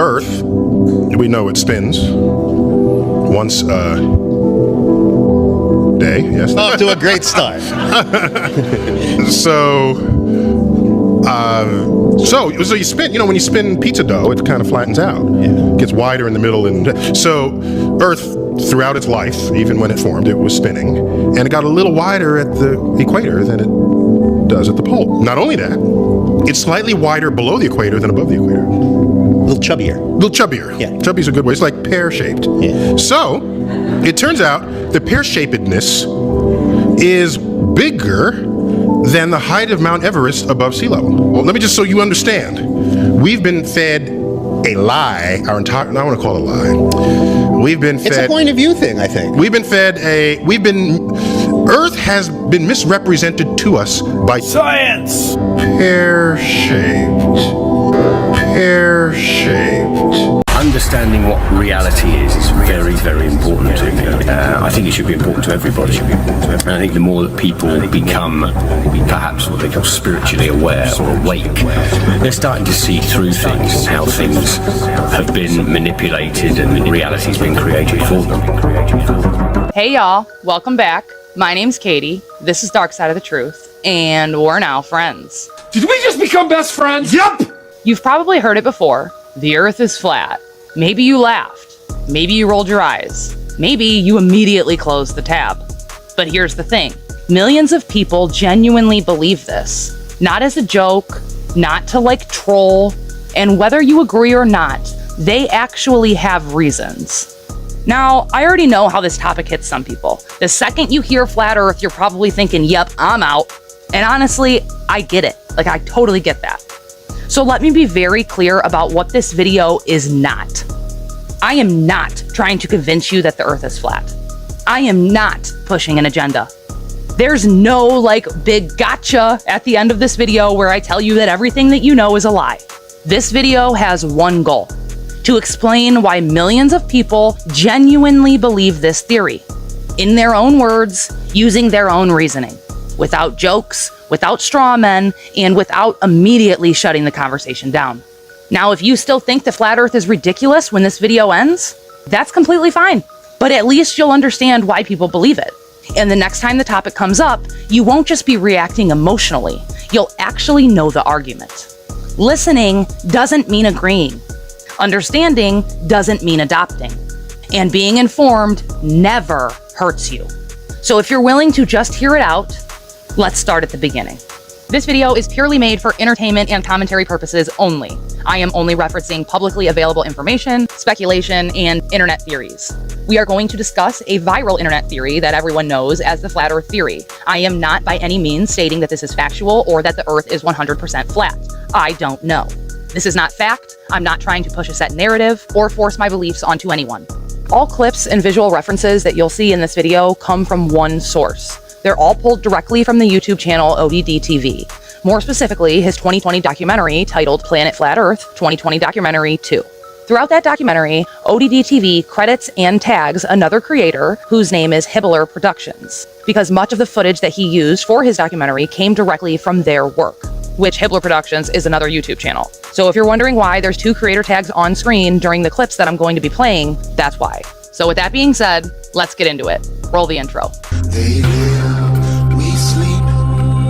Earth, we know it spins once a day. Yes. Off to a great start. So you spin, when you spin pizza dough, it kind of flattens out. It gets wider in the middle. And so Earth, throughout its life, even when it formed, it was spinning. And it got a little wider at the equator than it does at the pole. Not only that, it's slightly wider below the equator than above the equator. A little chubbier. Yeah. Chubby's a good way. It's like pear-shaped. Yeah. So it turns out the pear-shapedness is bigger than the height of Mount Everest above sea level. Well, let me just so you understand. We've been fed a lie our entire, I want to call it a lie. We've been fed. It's a point of view thing, I think. Earth has been misrepresented to us by science. Pear-shaped. Understanding what reality is very, very important to me. I think it should be important to everybody. And I think the more that people become perhaps what they call spiritually aware or awake, they're starting to see through things and how things have been manipulated and reality's been created for them. Hey y'all, welcome back. My name's Katie, this is Dark Side of the Truth, and we're now friends. Did we just become best friends? Yup! You've probably heard it before. The Earth is flat. Maybe you laughed. Maybe you rolled your eyes. Maybe you immediately closed the tab. But here's the thing. Millions of people genuinely believe this. Not as a joke, not to troll, and whether you agree or not, they actually have reasons. Now, I already know how this topic hits some people. The second you hear flat Earth, you're probably thinking, yep, I'm out. And honestly, I get it. I totally get that. So let me be very clear about what this video is not. I am not trying to convince you that the Earth is flat. I am not pushing an agenda. There's no big gotcha at the end of this video where I tell you that everything that you know is a lie. This video has one goal: to explain why millions of people genuinely believe this theory, in their own words, using their own reasoning, without jokes, without straw men, and without immediately shutting the conversation down. Now, if you still think the flat Earth is ridiculous when this video ends, that's completely fine. But at least you'll understand why people believe it. And the next time the topic comes up, you won't just be reacting emotionally. You'll actually know the argument. Listening doesn't mean agreeing. Understanding doesn't mean adopting. And being informed never hurts you. So if you're willing to just hear it out, let's start at the beginning. This video is purely made for entertainment and commentary purposes only. I am only referencing publicly available information, speculation, and internet theories. We are going to discuss a viral internet theory that everyone knows as the flat Earth theory. I am not by any means stating that this is factual or that the Earth is 100% flat. I don't know. This is not fact. I'm not trying to push a set narrative or force my beliefs onto anyone. All clips and visual references that you'll see in this video come from one source. They're all pulled directly from the YouTube channel DETOXIFY. More specifically, his 2020 documentary titled Planet Flat Earth 2020 Documentary 2. Throughout that documentary, DETOXIFY credits and tags another creator whose name is Hibbler Productions, because much of the footage that he used for his documentary came directly from their work, which Hibbler Productions is another YouTube channel. So if you're wondering why there's two creator tags on screen during the clips that I'm going to be playing, that's why. So with that being said, let's get into it. Roll the intro. They live, we sleep,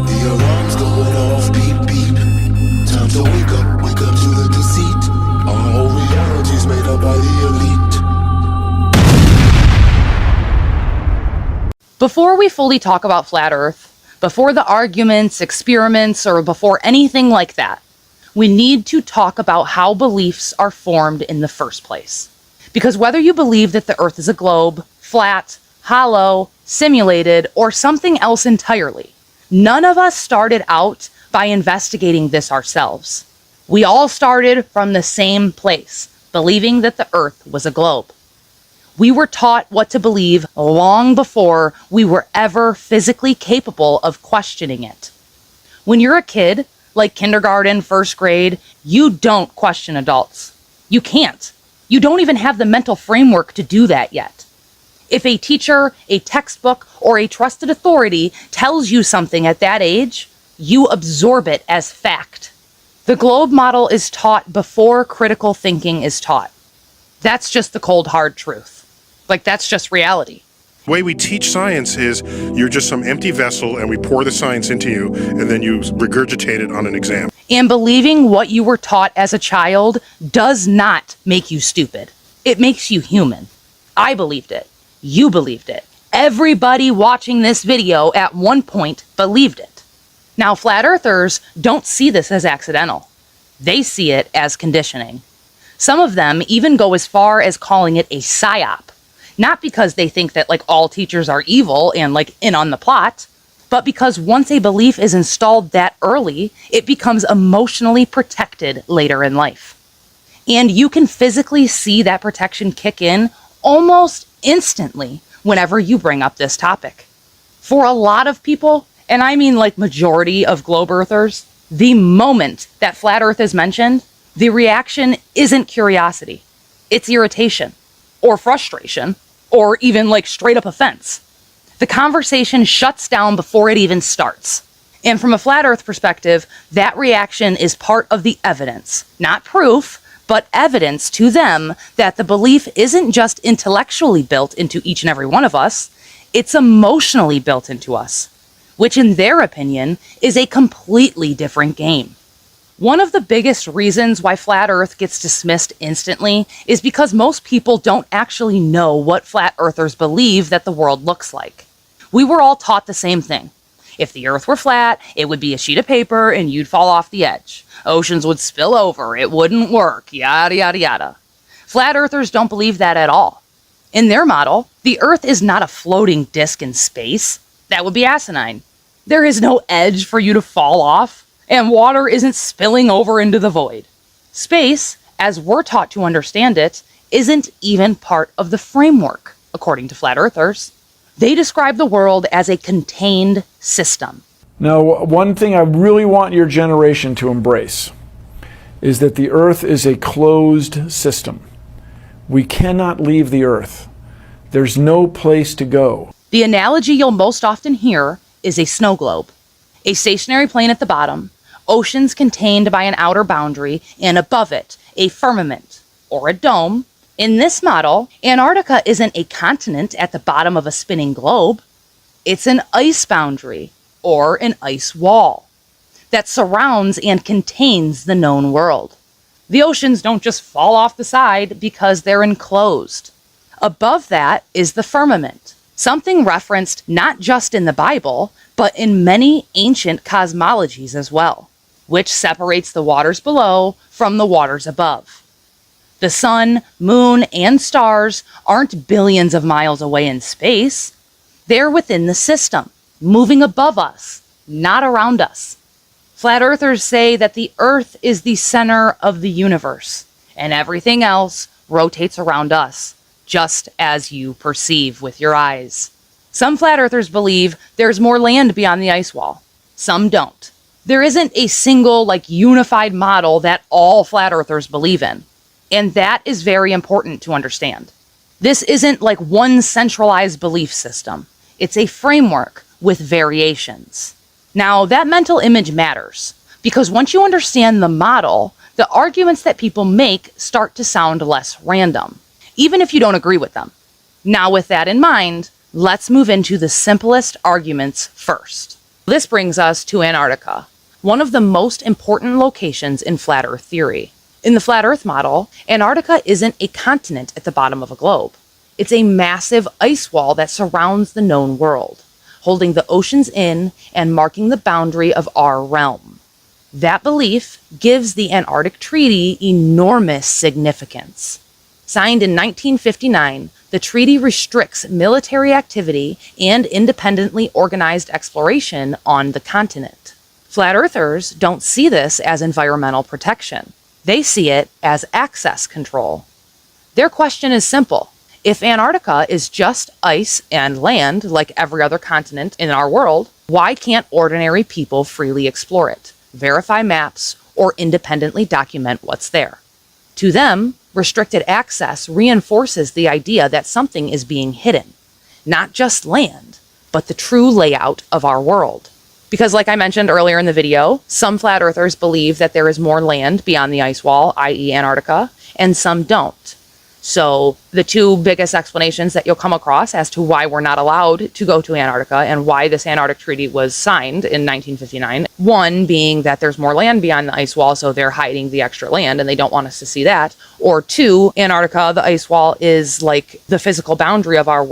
the alarms going off, beep, beep. Time to wake up to the deceit. Our whole reality's made up by the elite. Before we fully talk about flat Earth, before the arguments, experiments, or before anything like that, we need to talk about how beliefs are formed in the first place. Because whether you believe that the Earth is a globe, flat, hollow, simulated, or something else entirely, none of us started out by investigating this ourselves. We all started from the same place, believing that the Earth was a globe. We were taught what to believe long before we were ever physically capable of questioning it. When you're a kid, like kindergarten, first grade, you don't question adults. You can't. You don't even have the mental framework to do that yet. If a teacher, a textbook, or a trusted authority tells you something at that age, you absorb it as fact. The globe model is taught before critical thinking is taught. That's just the cold, hard truth. Like, that's just reality. The way we teach science is you're just some empty vessel and we pour the science into you and then you regurgitate it on an exam. And believing what you were taught as a child does not make you stupid. It makes you human. I believed it. You believed it. Everybody watching this video at one point believed it. Now, flat earthers don't see this as accidental. They see it as conditioning. Some of them even go as far as calling it a psyop. Not because they think that like all teachers are evil and like in on the plot, but because once a belief is installed that early, it becomes emotionally protected later in life. And you can physically see that protection kick in almost instantly whenever you bring up this topic. For a lot of people, and I mean like majority of globe earthers, the moment that flat earth is mentioned, the reaction isn't curiosity. It's irritation or frustration or even like straight up offense. The conversation shuts down before it even starts. And from a flat earth perspective, that reaction is part of the evidence, not proof, but evidence to them that the belief isn't just intellectually built into each and every one of us, it's emotionally built into us, which in their opinion is a completely different game. One of the biggest reasons why flat earth gets dismissed instantly is because most people don't actually know what flat earthers believe that the world looks like. We were all taught the same thing. If the earth were flat, it would be a sheet of paper and you'd fall off the edge. Oceans would spill over, it wouldn't work, yada yada yada. Flat earthers don't believe that at all. In their model, the earth is not a floating disk in space. That would be asinine. There is no edge for you to fall off, and water isn't spilling over into the void. Space, as we're taught to understand it, isn't even part of the framework, according to flat earthers. They describe the world as a contained system. Now, one thing I really want your generation to embrace is that the earth is a closed system. We cannot leave the earth. There's no place to go. The analogy you'll most often hear is a snow globe. A stationary plane at the bottom, oceans contained by an outer boundary, and above it, a firmament, or a dome. In this model, Antarctica isn't a continent at the bottom of a spinning globe. It's an ice boundary, or an ice wall, that surrounds and contains the known world. The oceans don't just fall off the side because they're enclosed. Above that is the firmament, something referenced not just in the Bible, but in many ancient cosmologies as well, which separates the waters below from the waters above. The sun, moon, and stars aren't billions of miles away in space. They're within the system, moving above us, not around us. Flat earthers say that the earth is the center of the universe, and everything else rotates around us, just as you perceive with your eyes. Some flat earthers believe there's more land beyond the ice wall. Some don't. There isn't a single, unified model that all flat earthers believe in. And that is very important to understand. This isn't one centralized belief system. It's a framework with variations. Now, that mental image matters, because once you understand the model, the arguments that people make start to sound less random, even if you don't agree with them. Now, with that in mind, let's move into the simplest arguments first. This brings us to Antarctica, one of the most important locations in flat Earth theory. In the flat Earth model, Antarctica isn't a continent at the bottom of a globe. It's a massive ice wall that surrounds the known world, holding the oceans in and marking the boundary of our realm. That belief gives the Antarctic Treaty enormous significance. Signed in 1959, the treaty restricts military activity and independently organized exploration on the continent. Flat Earthers don't see this as environmental protection. They see it as access control. Their question is simple. If Antarctica is just ice and land like every other continent in our world, why can't ordinary people freely explore it, verify maps, or independently document what's there? To them, restricted access reinforces the idea that something is being hidden, not just land, but the true layout of our world. Because like I mentioned earlier in the video, some flat earthers believe that there is more land beyond the ice wall, i.e. Antarctica, and some don't. So the two biggest explanations that you'll come across as to why we're not allowed to go to Antarctica and why this Antarctic Treaty was signed in 1959, one being that there's more land beyond the ice wall, so they're hiding the extra land and they don't want us to see that. Or two, Antarctica, the ice wall is like the physical boundary of our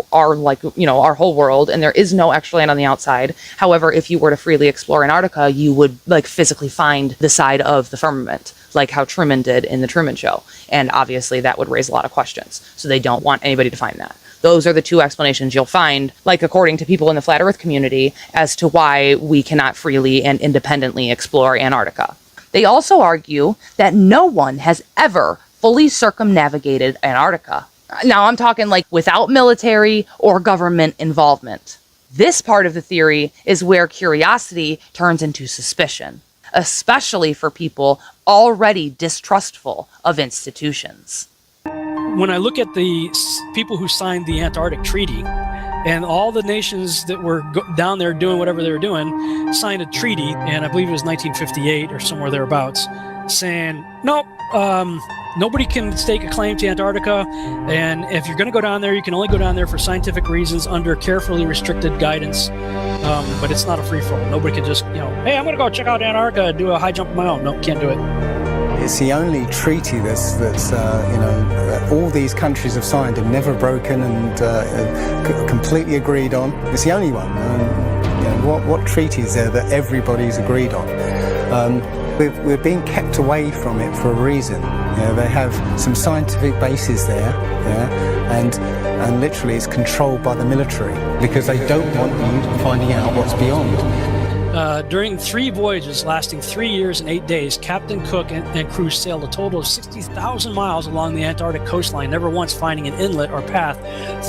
whole world, and there is no extra land on the outside. However, if you were to freely explore Antarctica, you would like physically find the side of the firmament, like how Truman did in the Truman Show. And obviously that would raise a lot of questions. So they don't want anybody to find that. Those are the two explanations you'll find, like according to people in the flat earth community, as to why we cannot freely and independently explore Antarctica. They also argue that no one has ever fully circumnavigated Antarctica. Now I'm talking like without military or government involvement. This part of the theory is where curiosity turns into suspicion, especially for people already distrustful of institutions. When I look at the people who signed the Antarctic Treaty, and all the nations that were down there doing whatever they were doing signed a treaty, and I believe it was 1958 or somewhere thereabouts, saying, nope, nobody can stake a claim to Antarctica, and if you're going to go down there, you can only go down there for scientific reasons under carefully restricted guidance, but it's not a free-for-all. Nobody can just, hey, I'm going to go check out Antarctica and do a high jump of my own. No, can't do it. It's the only treaty that's all these countries have signed and never broken and completely agreed on. It's the only one. What treaty is there that everybody's agreed on? We're being kept away from it for a reason. They have some scientific bases there, and literally it's controlled by the military because they don't want you finding out what's beyond. During 3 voyages lasting 3 years and 8 days, Captain Cook and crew sailed a total of 60,000 miles along the Antarctic coastline, never once finding an inlet or path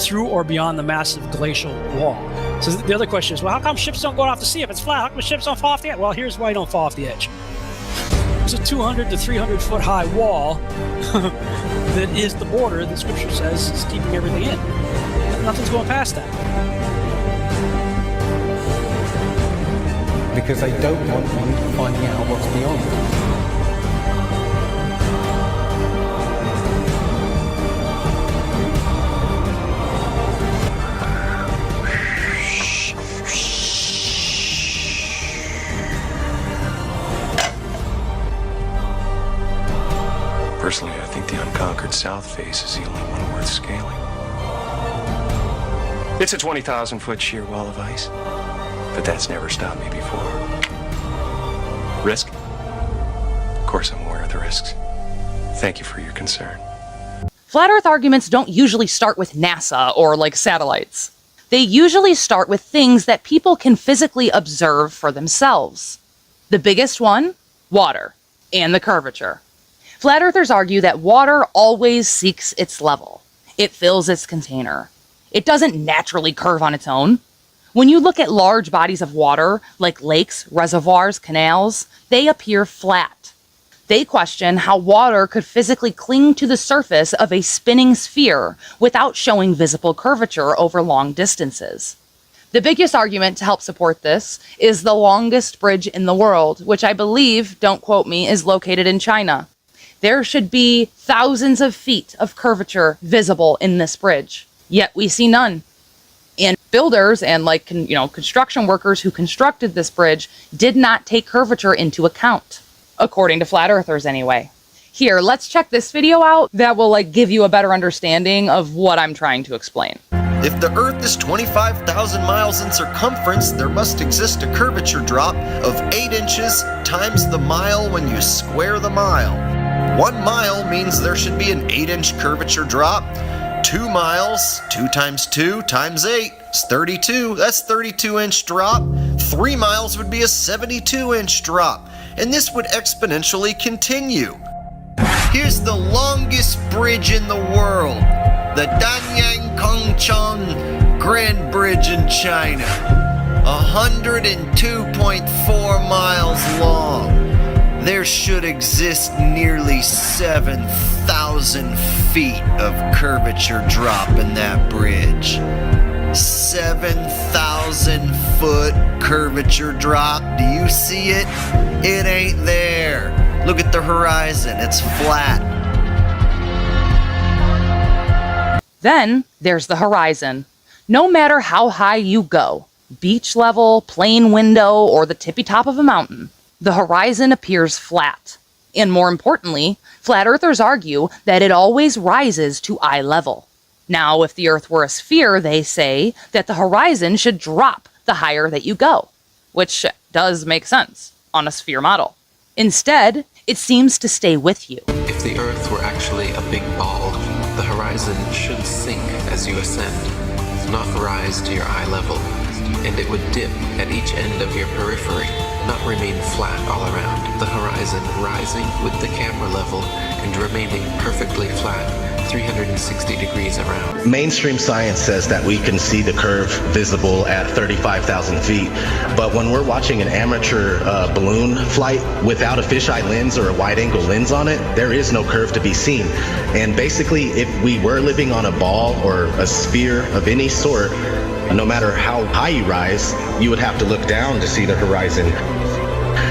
through or beyond the massive glacial wall. So the other question is, well, how come ships don't go off the sea if it's flat? How come ships don't fall off the edge? Well, here's why you don't fall off the edge. There's a 200 to 300 foot high wall that is the border that Scripture says is keeping everything in. Nothing's going past that. Because they don't want you finding out what's beyond. Personally, I think the unconquered south face is the only one worth scaling. It's a 20,000-foot sheer wall of ice, but that's never stopped me before. Risk? Of course I'm aware of the risks. Thank you for your concern. Flat Earth arguments don't usually start with NASA or like satellites. They usually start with things that people can physically observe for themselves. The biggest one, water, and the curvature. Flat Earthers argue that water always seeks its level. It fills its container. It doesn't naturally curve on its own. When you look at large bodies of water, like lakes, reservoirs, canals, they appear flat. They question how water could physically cling to the surface of a spinning sphere without showing visible curvature over long distances. The biggest argument to help support this is the longest bridge in the world, which I believe, don't quote me, is located in China. There should be thousands of feet of curvature visible in this bridge, yet we see none. And builders and construction workers who constructed this bridge did not take curvature into account, according to flat earthers anyway. Here, let's check this video out that will give you a better understanding of what I'm trying to explain. If the Earth is 25,000 miles in circumference, there must exist a curvature drop of 8 inches times the mile when you square the mile. 1 mile means there should be an 8-inch curvature drop. 2 miles, 2 times 2 times 8 is 32. That's 32-inch drop. 3 miles would be a 72-inch drop. And this would exponentially continue. Here's the longest bridge in the world. The Danyang Kongchong Grand Bridge in China. 102.4 miles long. There should exist nearly 7,000 feet of curvature drop in that bridge. 7,000 foot curvature drop. Do you see it? It ain't there. Look at the horizon, it's flat. Then there's the horizon. No matter how high you go, beach level, plane window, or the tippy top of a mountain, the horizon appears flat. And more importantly, flat earthers argue that it always rises to eye level. Now, if the Earth were a sphere, they say that the horizon should drop the higher that you go, which does make sense on a sphere model. Instead, it seems to stay with you. If the Earth were actually a big ball, the horizon should sink as you ascend, not rise to your eye level, and it would dip at each end of your periphery, not remain flat all around. The horizon rising with the camera level and remaining perfectly flat 360 degrees around. Mainstream science says that we can see the curve visible at 35,000 feet, but when we're watching an amateur balloon flight without a fisheye lens or a wide-angle lens on it, there is no curve to be seen. And basically, if we were living on a ball or a sphere of any sort, no matter how high you rise, you would have to look down to see the horizon.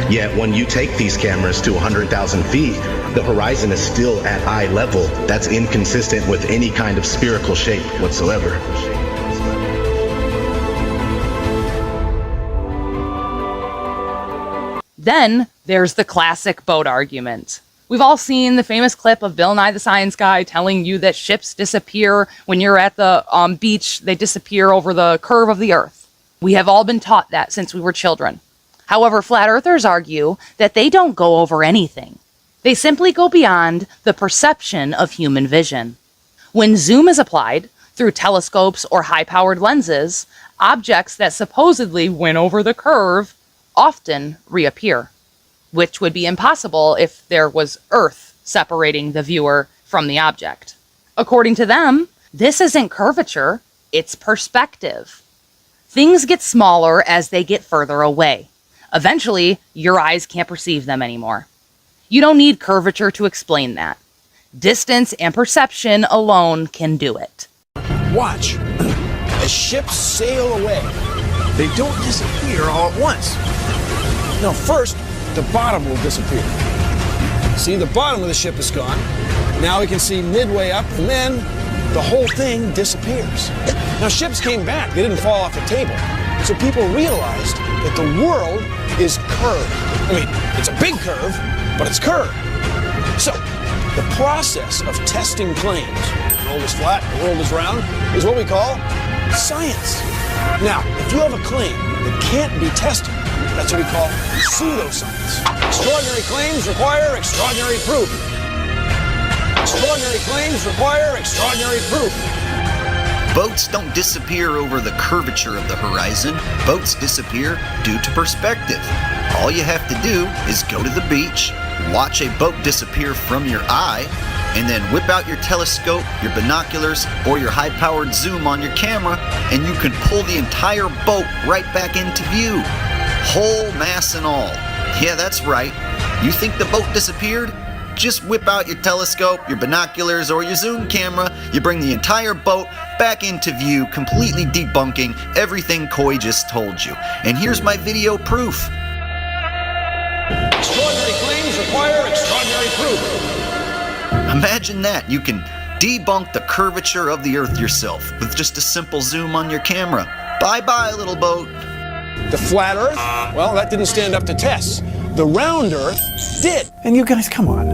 Yet when you take these cameras to 100,000 feet, the horizon is still at eye level. That's inconsistent with any kind of spherical shape whatsoever. Then there's the classic boat argument. We've all seen the famous clip of Bill Nye the Science Guy telling you that ships disappear when you're at the beach. They disappear over the curve of the Earth. We have all been taught that since we were children. However, flat earthers argue that they don't go over anything. They simply go beyond the perception of human vision. When zoom is applied through telescopes or high-powered lenses, objects that supposedly went over the curve often reappear, which would be impossible if there was Earth separating the viewer from the object. According to them, this isn't curvature, it's perspective. Things get smaller as they get further away. Eventually, your eyes can't perceive them anymore. You don't need curvature to explain that. Distance and perception alone can do it. Watch. As ships sail away, they don't disappear all at once. No, first, the bottom will disappear. See, the bottom of the ship is gone. Now we can see midway up, and then the whole thing disappears. Now, ships came back. They didn't fall off the table. So people realized that the world is curved. I mean, it's a big curve, but it's curved. So, the process of testing claims, the world is flat, the world is round, is what we call science. Now, if you have a claim that can't be tested, that's what we call pseudoscience. Extraordinary claims require extraordinary proof. Extraordinary claims require extraordinary proof. Boats don't disappear over the curvature of the horizon. Boats disappear due to perspective. All you have to do is go to the beach, watch a boat disappear from your eye, and then whip out your telescope, your binoculars, or your high-powered zoom on your camera, and you can pull the entire boat right back into view. Whole mass and all. Yeah, that's right. You think the boat disappeared? Just whip out your telescope, your binoculars, or your zoom camera. You bring the entire boat back into view, completely debunking everything Coy just told you. And here's my video proof. Extraordinary claims require extraordinary proof. Imagine that. You can debunk the curvature of the Earth yourself with just a simple zoom on your camera. Bye-bye, little boat. The flat Earth? Well, that didn't stand up to tests. The round Earth did. And you guys, come on.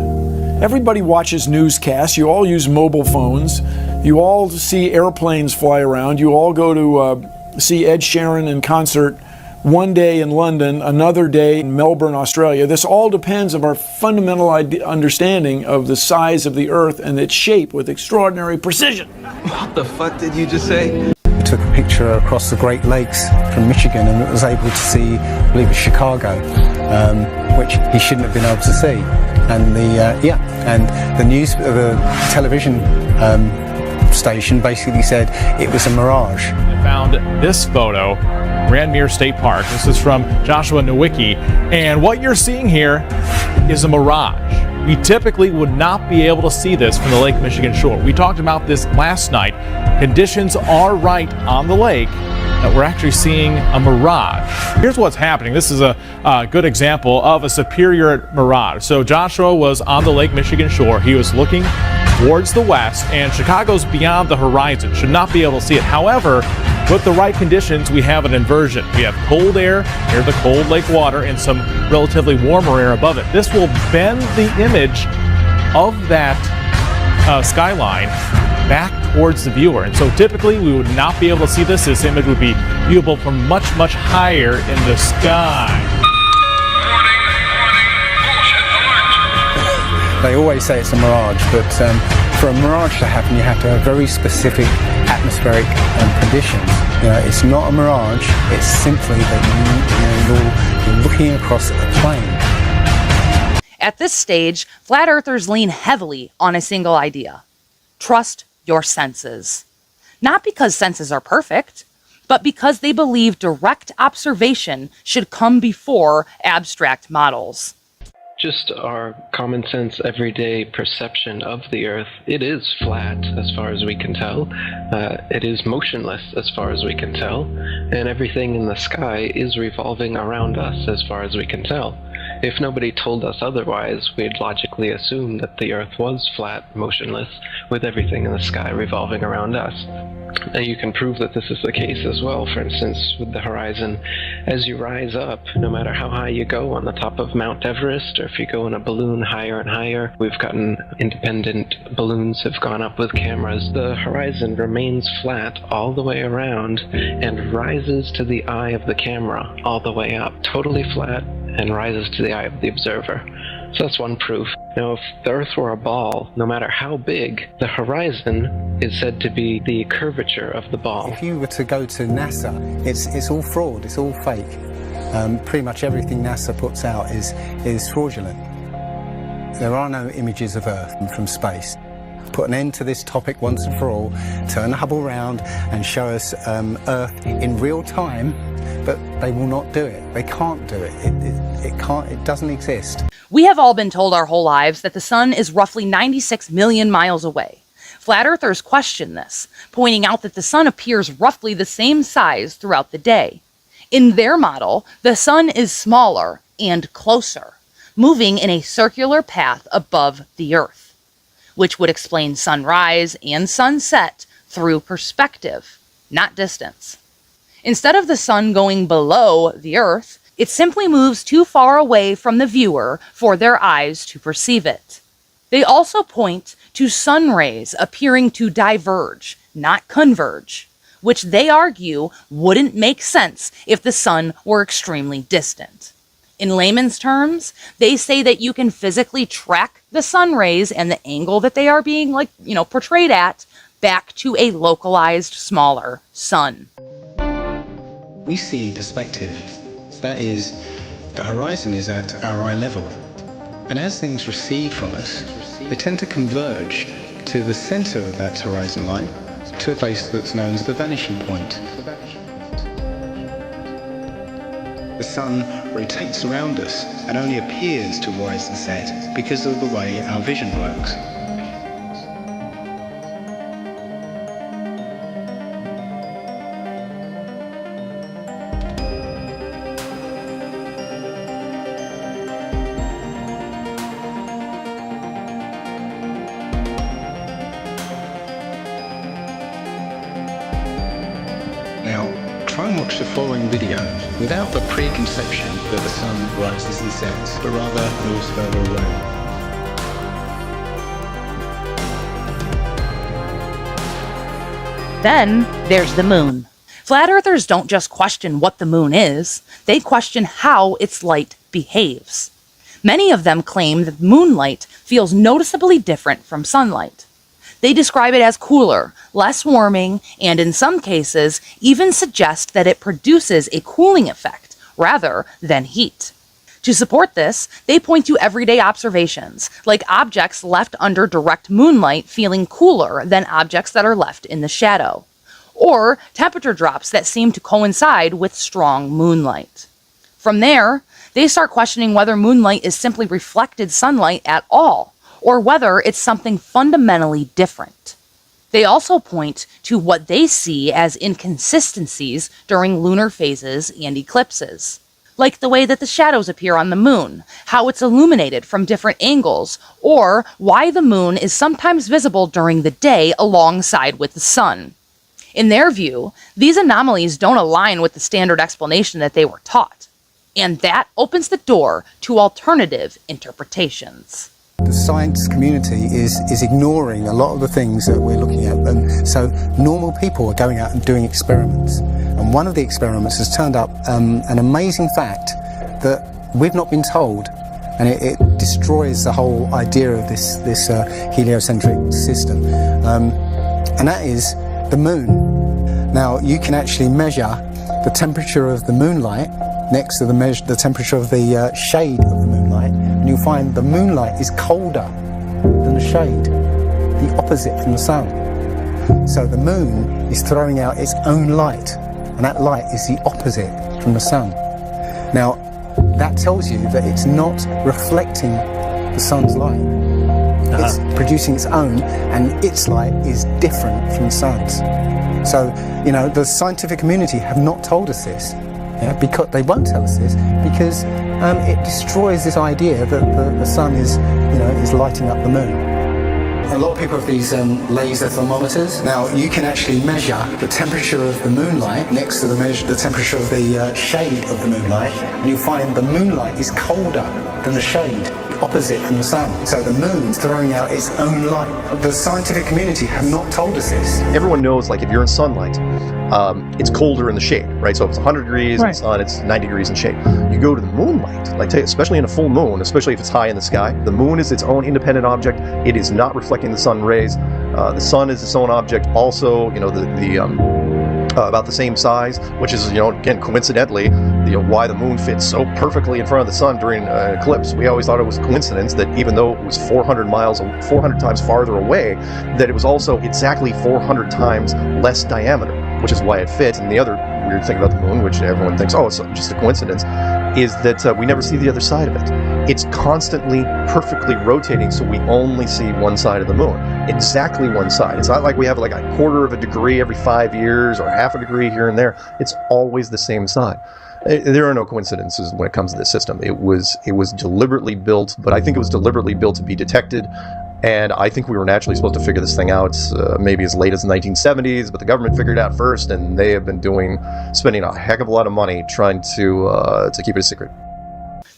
Everybody watches newscasts. You all use mobile phones. You all see airplanes fly around. You all go to see Ed Sheeran in concert one day in London, another day in Melbourne, Australia. This all depends on our fundamental understanding of the size of the Earth and its shape with extraordinary precision. What the fuck did you just say? We took a picture across the Great Lakes from Michigan and was able to see, I believe it's Chicago, which he shouldn't have been able to see. And the television station basically said it was a mirage. I found this photo, Grandmere State Park. This is from Joshua Nowicki, and what you're seeing here is a mirage. We typically would not be able to see this from the Lake Michigan shore. We talked about this last night. Conditions are right on the lake that we're actually seeing a mirage. Here's what's happening. This is a good example of a superior mirage. So Joshua was on the Lake Michigan shore. He was looking towards the west, and Chicago's beyond the horizon. Should not be able to see it. However, with the right conditions, we have an inversion. We have cold air near the cold lake water and some relatively warmer air above it. This will bend the image of that skyline back towards the viewer. And so typically we would not be able to see this. This image would be viewable from much, much higher in the sky. They always say it's a mirage, but for a mirage to happen, you have to have very specific atmospheric conditions. It's not a mirage, it's simply that you're looking across a plain. At this stage, flat earthers lean heavily on a single idea. Trust your senses. Not because senses are perfect, but because they believe direct observation should come before abstract models. Just our common sense everyday perception of the Earth, it is flat as far as we can tell. It is motionless as far as we can tell. And everything in the sky is revolving around us as far as we can tell. If nobody told us otherwise, we'd logically assume that the Earth was flat, motionless, with everything in the sky revolving around us. And you can prove that this is the case as well. For instance, with the horizon, as you rise up, no matter how high you go on the top of Mount Everest, or if you go in a balloon higher and higher, we've gotten independent balloons have gone up with cameras. The horizon remains flat all the way around and rises to the eye of the camera all the way up, totally flat, and rises to the eye of the observer. So that's one proof. Now, if the Earth were a ball, no matter how big, the horizon is said to be the curvature of the ball. If you were to go to NASA, it's all fraud, it's all fake. Pretty much everything NASA puts out is fraudulent. There are no images of Earth from space. Put an end to this topic once and for all, turn the Hubble round and show us Earth in real time, but they will not do it. They can't do it. It doesn't exist. We have all been told our whole lives that the sun is roughly 96 million miles away. Flat earthers question this, pointing out that the sun appears roughly the same size throughout the day. In their model, the sun is smaller and closer, moving in a circular path above the Earth, which would explain sunrise and sunset through perspective, not distance. Instead of the sun going below the Earth, it simply moves too far away from the viewer for their eyes to perceive it. They also point to sun rays appearing to diverge, not converge, which they argue wouldn't make sense if the sun were extremely distant. In layman's terms, they say that you can physically track the sun rays and the angle that they are being portrayed at back to a localized, smaller sun. We see perspective. That is, the horizon is at our eye level. And as things recede from us, they tend to converge to the center of that horizon line, to a place that's known as the vanishing point. The sun rotates around us and only appears to rise and set because of the way our vision works. Now, try and watch the following video without the preconception that the sun rises and sets, but rather moves further away. Then there's the moon. Flat earthers don't just question what the moon is, they question how its light behaves. Many of them claim that moonlight feels noticeably different from sunlight. They describe it as cooler, less warming, and in some cases even suggest that it produces a cooling effect rather than heat. To support this, they point to everyday observations, like objects left under direct moonlight feeling cooler than objects that are left in the shadow, or temperature drops that seem to coincide with strong moonlight. From there, They start questioning whether moonlight is simply reflected sunlight at all, or whether it's something fundamentally different. They also point to what they see as inconsistencies during lunar phases and eclipses, like the way that the shadows appear on the moon, how it's illuminated from different angles, or why the moon is sometimes visible during the day alongside with the sun. In their view, these anomalies don't align with the standard explanation that they were taught, and that opens the door to alternative interpretations. The science community is ignoring a lot of the things that we're looking at, and so normal people are going out and doing experiments. And one of the experiments has turned up an amazing fact that we've not been told, and it destroys the whole idea of this heliocentric system, and that is the moon. Now, you can actually measure the temperature of the moonlight next to the temperature of the shade of the moonlight, and you'll find the moonlight is colder than the shade, the opposite from the sun. So the moon is throwing out its own light, and that light is the opposite from the sun. Now, that tells you that it's not reflecting the sun's light. It's producing its own, and its light is different from the sun's. So, you know, the scientific community have not told us this. Because they won't tell us this, because it destroys this idea that the sun is lighting up the moon. A lot of people have these laser thermometers. Now, you can actually measure the temperature of the moonlight next to the temperature of the shade of the moonlight, and you'll find the moonlight is colder than the shade, opposite from the sun. So the moon's throwing out its own light. The scientific community have not told us this. Everyone knows, like, if you're in sunlight, it's colder in the shade, right? So if it's 100 degrees in the sun, it's 90 degrees in shade. You go to the moonlight, like especially in a full moon, especially if it's high in the sky, the moon is its own independent object. It is not reflecting the sun rays. The sun is its own object. Also, you know, about the same size, which is, you know, again, coincidentally, why the moon fits so perfectly in front of the sun during an eclipse. We always thought it was a coincidence that even though it was 400 times farther away, that it was also exactly 400 times less diameter, which is why it fits. And the other weird thing about the moon, which everyone thinks, oh, it's just a coincidence, is that we never see the other side of it. It's constantly perfectly rotating, so we only see one side of the moon. Exactly one side. It's not like we have like a quarter of a degree every 5 years or half a degree here and there. It's always the same side. There are no coincidences when it comes to this system. It was deliberately built, but I think it was deliberately built to be detected. And I think we were naturally supposed to figure this thing out maybe as late as the 1970s, but the government figured it out first, and they have been spending a heck of a lot of money trying to keep it a secret.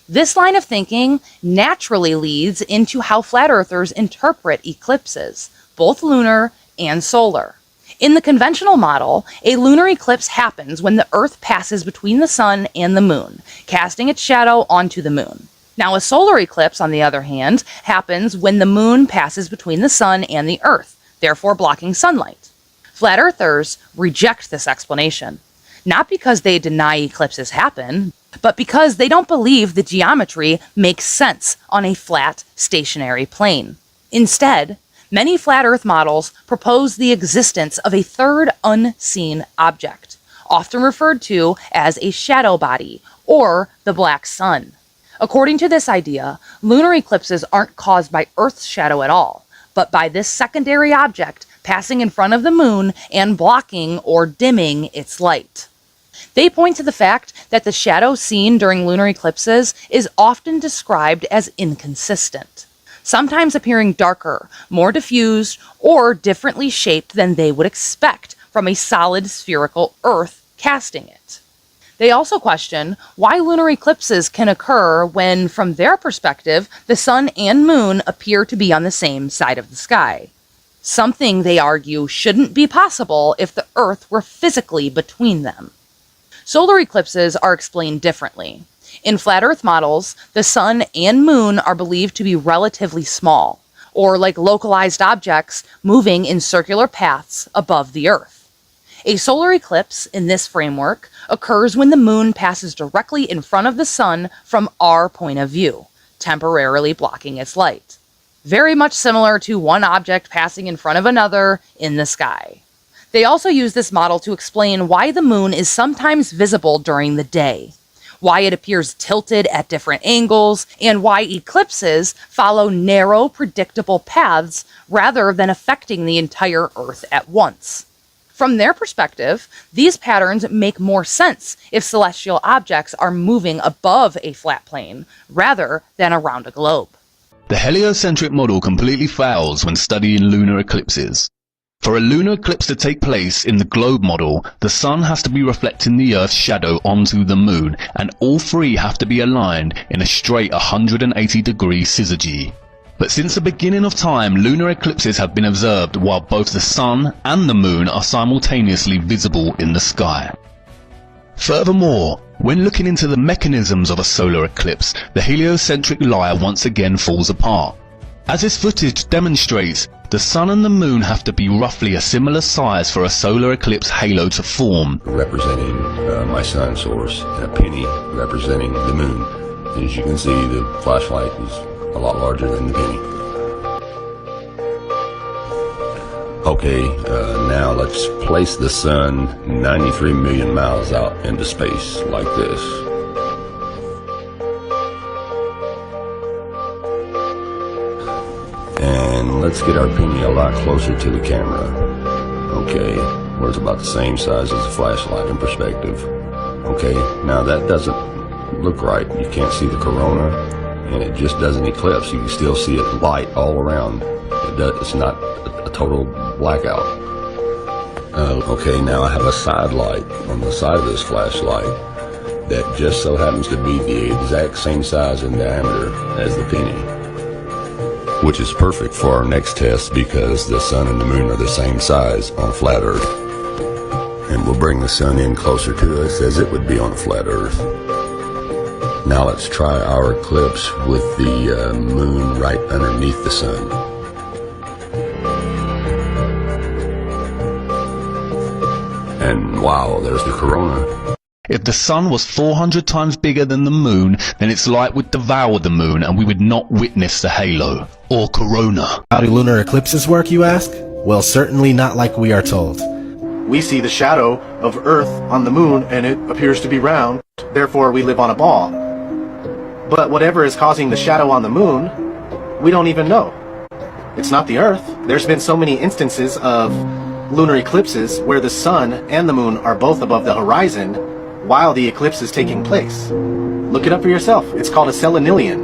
This line of thinking naturally leads into how flat earthers interpret eclipses, both lunar and solar. In the conventional model, a lunar eclipse happens when the Earth passes between the sun and the moon, casting its shadow onto the moon. Now, a solar eclipse, on the other hand, happens when the moon passes between the sun and the Earth, therefore blocking sunlight. Flat earthers reject this explanation, not because they deny eclipses happen, but because they don't believe the geometry makes sense on a flat, stationary plane. Instead, many flat Earth models propose the existence of a third unseen object, often referred to as a shadow body or the black sun. According to this idea, lunar eclipses aren't caused by Earth's shadow at all, but by this secondary object passing in front of the moon and blocking or dimming its light. They point to the fact that the shadow seen during lunar eclipses is often described as inconsistent, sometimes appearing darker, more diffused, or differently shaped than they would expect from a solid spherical Earth casting it. They also question why lunar eclipses can occur when, from their perspective, the sun and moon appear to be on the same side of the sky. Something they argue shouldn't be possible if the Earth were physically between them. Solar eclipses are explained differently. In flat Earth models, the sun and moon are believed to be relatively small, or like localized objects moving in circular paths above the Earth. A solar eclipse, in this framework, occurs when the moon passes directly in front of the sun from our point of view, temporarily blocking its light. Very much similar to one object passing in front of another in the sky. They also use this model to explain why the moon is sometimes visible during the day. why it appears tilted at different angles, and why eclipses follow narrow, predictable paths rather than affecting the entire Earth at once. From their perspective, these patterns make more sense if celestial objects are moving above a flat plane rather than around a globe. The heliocentric model completely fails when studying lunar eclipses. For a lunar eclipse to take place in the globe model, the sun has to be reflecting the Earth's shadow onto the moon, and all three have to be aligned in a straight 180-degree syzygy. But since the beginning of time, lunar eclipses have been observed while both the sun and the moon are simultaneously visible in the sky. Furthermore, when looking into the mechanisms of a solar eclipse, the heliocentric lie once again falls apart. As this footage demonstrates, the sun and the moon have to be roughly a similar size for a solar eclipse halo to form. Representing my sun source, and a penny representing the moon. And as you can see, the flashlight is a lot larger than the penny. Okay, now let's place the sun 93 million miles out into space like this. And let's get our penny a lot closer to the camera. Okay, where it's about the same size as the flashlight in perspective. Okay, now that doesn't look right. You can't see the corona, and it just doesn't eclipse. You can still see it light all around. It's not a total blackout. Okay, now I have a side light on the side of this flashlight that just so happens to be the exact same size in diameter as the penny, which is perfect for our next test because the sun and the moon are the same size on a flat Earth. And we'll bring the sun in closer to us as it would be on a flat Earth. Now let's try our eclipse with the moon right underneath the sun. And wow, there's the corona. If the sun was 400 times bigger than the moon, then its light would devour the moon and we would not witness the halo, or corona. How do lunar eclipses work, you ask? Well, certainly not like we are told. We see the shadow of Earth on the moon and it appears to be round, therefore we live on a ball. But whatever is causing the shadow on the moon, we don't even know. It's not the Earth. There's been so many instances of lunar eclipses where the sun and the moon are both above the horizon while the eclipse is taking place. Look it up for yourself. It's called a selenilion.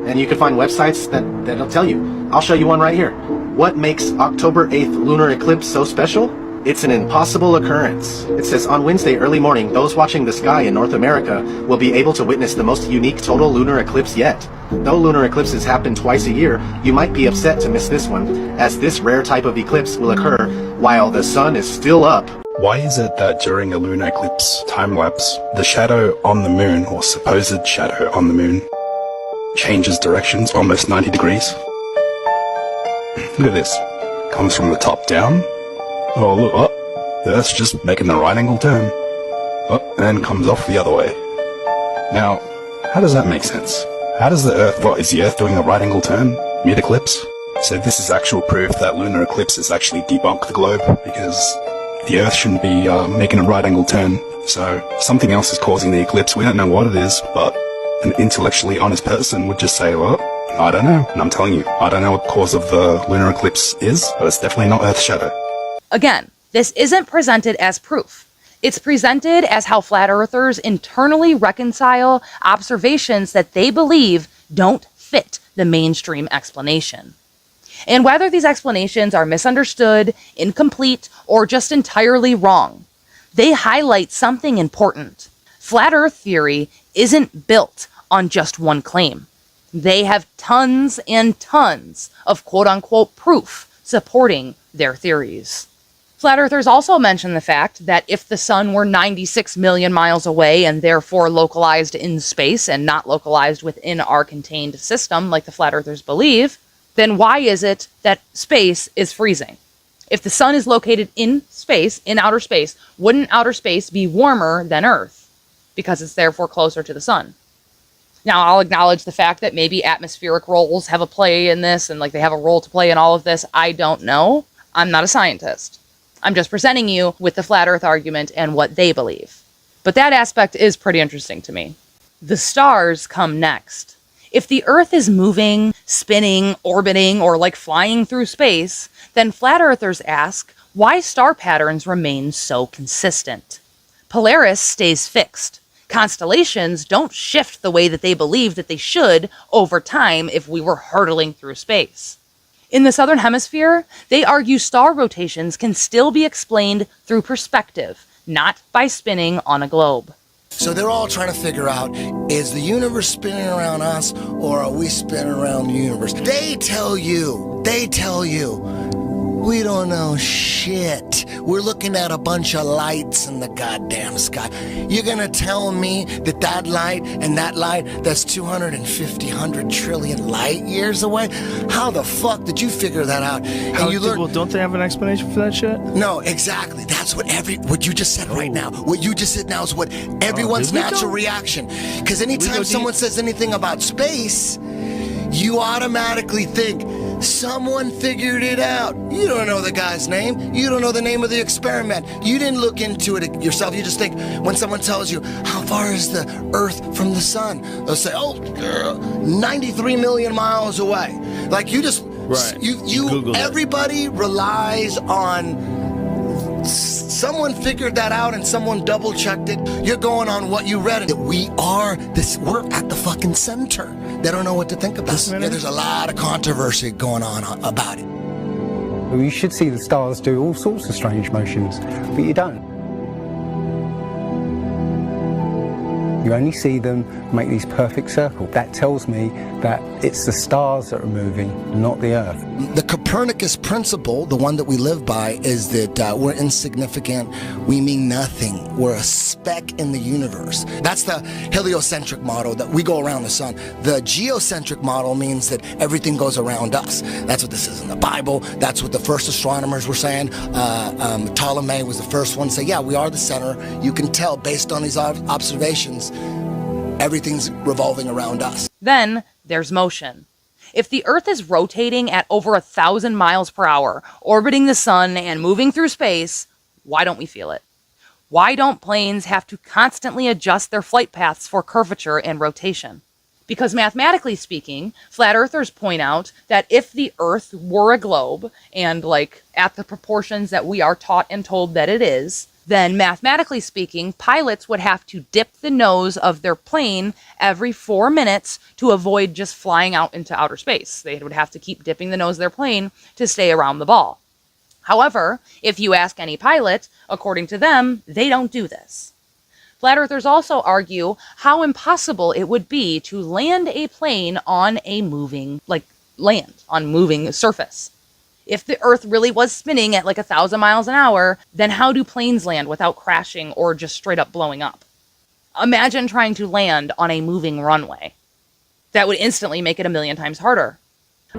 And you can find websites that'll tell you. I'll show you one right here. What makes October 8th lunar eclipse so special? It's an impossible occurrence. It says, on Wednesday early morning, those watching the sky in North America will be able to witness the most unique total lunar eclipse yet. Though lunar eclipses happen twice a year, you might be upset to miss this one, as this rare type of eclipse will occur while the sun is still up. Why is it that during a lunar eclipse time-lapse, the shadow on the moon, or supposed shadow on the moon, changes directions almost 90 degrees? Look at this. Comes from the top down. Oh, look, oh, the Earth's just making the right angle turn. Oh, and then comes off the other way. Now, how does that make sense? How does the Earth, is the Earth doing a right angle turn mid-eclipse? So this is actual proof that lunar eclipses actually debunk the globe, because the Earth shouldn't be making a right angle turn. So something else is causing the eclipse. We don't know what it is, but an intellectually honest person would just say, well, I don't know. And I'm telling you, I don't know what the cause of the lunar eclipse is, but it's definitely not Earth's shadow. Again, this isn't presented as proof. It's presented as how flat earthers internally reconcile observations that they believe don't fit the mainstream explanation. And whether these explanations are misunderstood, incomplete, or just entirely wrong, they highlight something important. Flat Earth theory isn't built on just one claim. They have tons and tons of quote-unquote proof supporting their theories. Flat Earthers also mention the fact that if the sun were 96 million miles away and therefore localized in space and not localized within our contained system like the Flat Earthers believe, then why is it that space is freezing? If the sun is located in space, in outer space, wouldn't outer space be warmer than Earth? Because it's therefore closer to the sun. Now, I'll acknowledge the fact that maybe atmospheric roles have a play in this and like they have a role to play in all of this. I don't know. I'm not a scientist. I'm just presenting you with the flat Earth argument and what they believe. But that aspect is pretty interesting to me. The stars come next. If the Earth is moving, spinning, orbiting, or like flying through space, then flat earthers ask why star patterns remain so consistent. Polaris stays fixed. Constellations don't shift the way that they believe that they should over time if we were hurtling through space. In the southern hemisphere, they argue star rotations can still be explained through perspective, not by spinning on a globe. So they're all trying to figure out, is the universe spinning around us or are we spinning around the universe? They tell you, we don't know shit. We're looking at a bunch of lights in the goddamn sky. You're gonna tell me that that light and that light, that's 250, 100 trillion light years away? How the fuck did you figure that out? Well, don't they have an explanation for that shit? No, exactly. That's what what you just said right now. What you just said now is what everyone's natural reaction. Because anytime someone says anything about space, you automatically think, someone figured it out. You don't know the guy's name. You don't know the name of the experiment. You didn't look into it yourself. You just think when someone tells you, how far is the Earth from the sun? They'll say, 93 million miles away. Like you just, everybody relies on someone figured that out and someone double checked it. You're going on what you read. We're at the fucking center. They don't know what to think about. There's a lot of controversy going on about it. Well, you should see the stars do all sorts of strange motions, but you don't. You only see them make these perfect circles. That tells me that it's the stars that are moving, not the Earth. The Copernicus principle, the one that we live by, is that we're insignificant, we mean nothing, we're a speck in the universe. That's the heliocentric model, that we go around the sun. The geocentric model means that everything goes around us. That's what this is in the Bible. That's what the first astronomers were saying. Ptolemy was the first one to say, yeah, we are the center. You can tell based on these observations, everything's revolving around us. Then there's motion. If the Earth is rotating at over 1,000 miles per hour, orbiting the sun and moving through space, why don't we feel it? Why don't planes have to constantly adjust their flight paths for curvature and rotation? Because mathematically speaking, flat earthers point out that if the Earth were a globe, and like at the proportions that we are taught and told that it is, then mathematically speaking, pilots would have to dip the nose of their plane every 4 minutes to avoid just flying out into outer space. They would have to keep dipping the nose of their plane to stay around the ball. However, if you ask any pilot, according to them, they don't do this. Flat earthers also argue how impossible it would be to land a plane on a moving surface. If the Earth really was spinning at like 1,000 miles an hour, then how do planes land without crashing or just straight up blowing up? Imagine trying to land on a moving runway. That would instantly make it 1,000,000 times harder.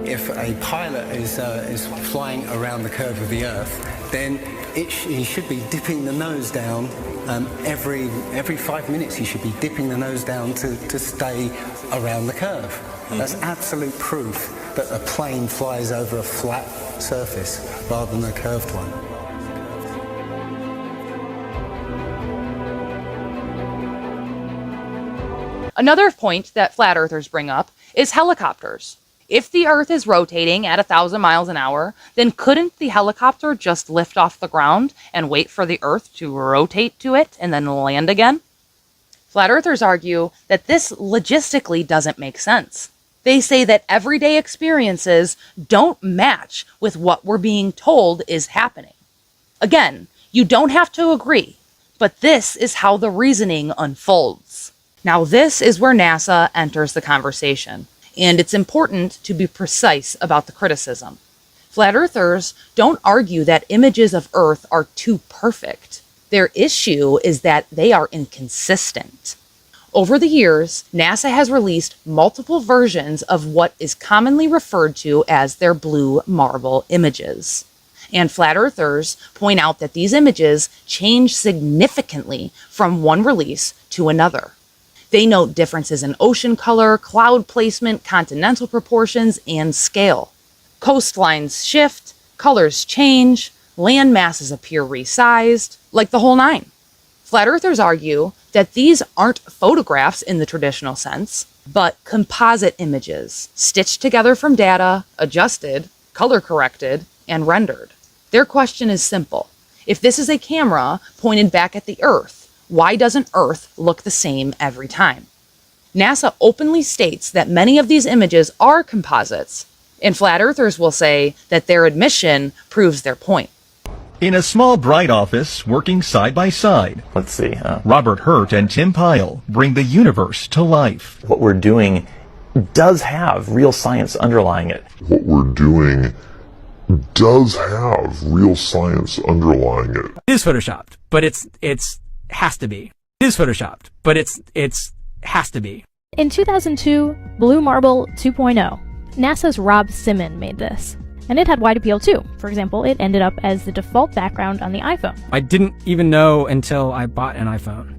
If a pilot is flying around the curve of the Earth, then he should be dipping the nose down every 5 minutes. He should be dipping the nose down to stay around the curve. That's absolute proof that a plane flies over a flat surface rather than a curved one. Another point that flat earthers bring up is helicopters. If the Earth is rotating at 1,000 miles an hour, then couldn't the helicopter just lift off the ground and wait for the Earth to rotate to it and then land again? Flat earthers argue that this logistically doesn't make sense. They say that everyday experiences don't match with what we're being told is happening. Again, you don't have to agree, but this is how the reasoning unfolds. Now, this is where NASA enters the conversation, and it's important to be precise about the criticism. Flat earthers don't argue that images of Earth are too perfect. Their issue is that they are inconsistent. Over the years, NASA has released multiple versions of what is commonly referred to as their blue marble images. And flat earthers point out that these images change significantly from one release to another. They note differences in ocean color, cloud placement, continental proportions, and scale. Coastlines shift, colors change, land masses appear resized, like the whole nine. Flat earthers argue that these aren't photographs in the traditional sense, but composite images, stitched together from data, adjusted, color corrected, and rendered. Their question is simple. If this is a camera pointed back at the Earth, why doesn't Earth look the same every time? NASA openly states that many of these images are composites, and flat earthers will say that their admission proves their point. In a small, bright office, working side by side. Let's see. Robert Hurt and Tim Pyle bring the universe to life. What we're doing does have real science underlying it. What we're doing does have real science underlying it. It is photoshopped, but it's has to be. It is photoshopped, but it's has to be. In 2002, Blue Marble 2.0, NASA's Rob Simon made this. And it had wide appeal too. For example, it ended up as the default background on the iPhone. I didn't even know until I bought an iPhone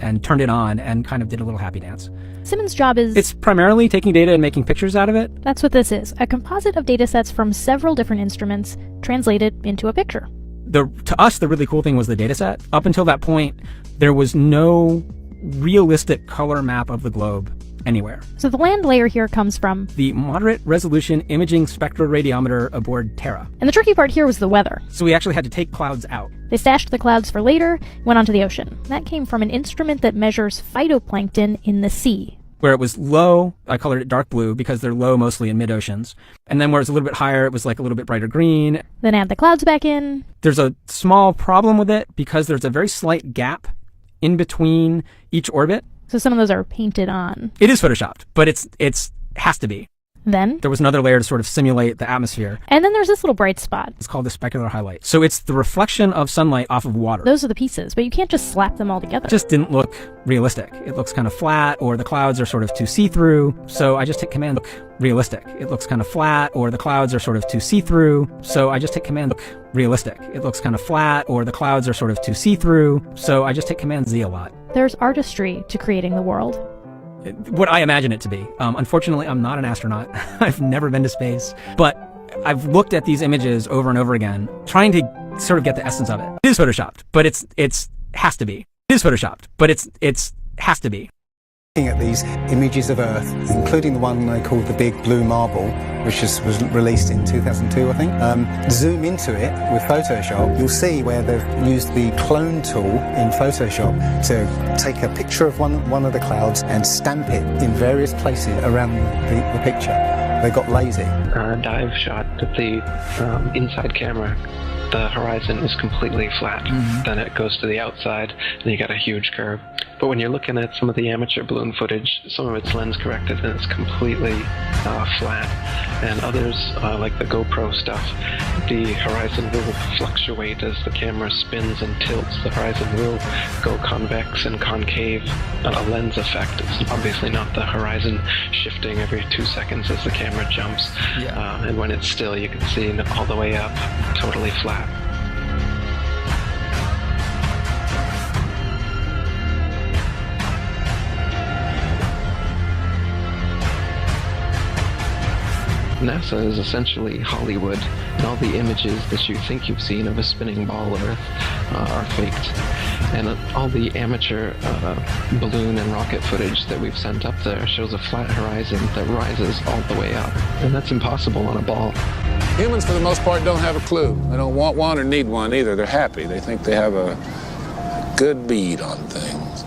and turned it on and kind of did a little happy dance. Simon's job is... It's primarily taking data and making pictures out of it. That's what this is, a composite of data sets from several different instruments translated into a picture. To us, the really cool thing was the data set. Up until that point, there was no realistic color map of the globe anywhere. So the land layer here comes from the Moderate Resolution Imaging Spectroradiometer aboard Terra. And the tricky part here was the weather. So we actually had to take clouds out. They stashed the clouds for later, went onto the ocean. That came from an instrument that measures phytoplankton in the sea. Where it was low, I colored it dark blue because they're low mostly in mid-oceans. And then where it's a little bit higher, it was like a little bit brighter green. Then add the clouds back in. There's a small problem with it because there's a very slight gap in between each orbit. So some of those are painted on. It is photoshopped, but it's has to be. Then there was another layer to sort of simulate the atmosphere. And then there's this little bright spot. It's called the specular highlight. So it's the reflection of sunlight off of water. Those are the pieces, but you can't just slap them all together. It just didn't look realistic. It looks kind of flat, or the clouds are sort of too see-through. So I just hit command look realistic. It looks kind of flat, or the clouds are sort of too see-through. So I just hit command look realistic. It looks kind of flat, or the clouds are sort of too see-through. So I just hit command Z a lot. There's artistry to creating the world. What I imagine it to be. Unfortunately, I'm not an astronaut. I've never been to space. But I've looked at these images over and over again, trying to sort of get the essence of it. It is photoshopped, but it's has to be. It is photoshopped, but it's has to be. Looking at these images of Earth, including the one they called the Big Blue Marble, which was released in 2002, I think. Zoom into it with Photoshop, you'll see where they've used the clone tool in Photoshop to take a picture of one of the clouds and stamp it in various places around the picture. They got lazy. Dive shot of the inside camera. The horizon is completely flat. Then it goes to the outside, and you got a huge curve. But when you're looking at some of the amateur balloon footage, some of it's lens corrected and it's completely flat. And others, like the GoPro stuff, the horizon will fluctuate as the camera spins and tilts. The horizon will go convex and concave. A lens effect. It's obviously not the horizon shifting every 2 seconds as the camera jumps. And when it's still, you can see all the way up, totally flat. NASA is essentially Hollywood, and all the images that you think you've seen of a spinning ball Earth are faked. And all the amateur balloon and rocket footage that we've sent up there shows a flat horizon that rises all the way up. And that's impossible on a ball. Humans, for the most part, don't have a clue. They don't want one or need one either. They're happy. They think they have a good bead on things.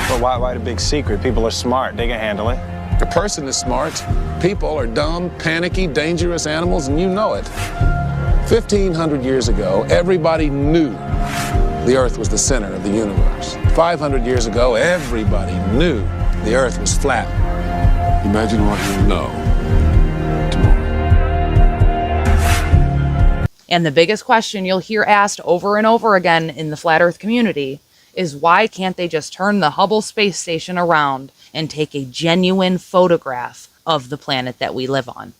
Well, why the big secret? People are smart. They can handle it. A person is smart. People are dumb, panicky, dangerous animals, and you know it. 1,500 years ago, everybody knew the Earth was the center of the universe. 500 years ago, everybody knew the Earth was flat. Imagine what you know. And the biggest question you'll hear asked over and over again in the flat Earth community is why can't they just turn the Hubble Space Station around and take a genuine photograph of the planet that we live on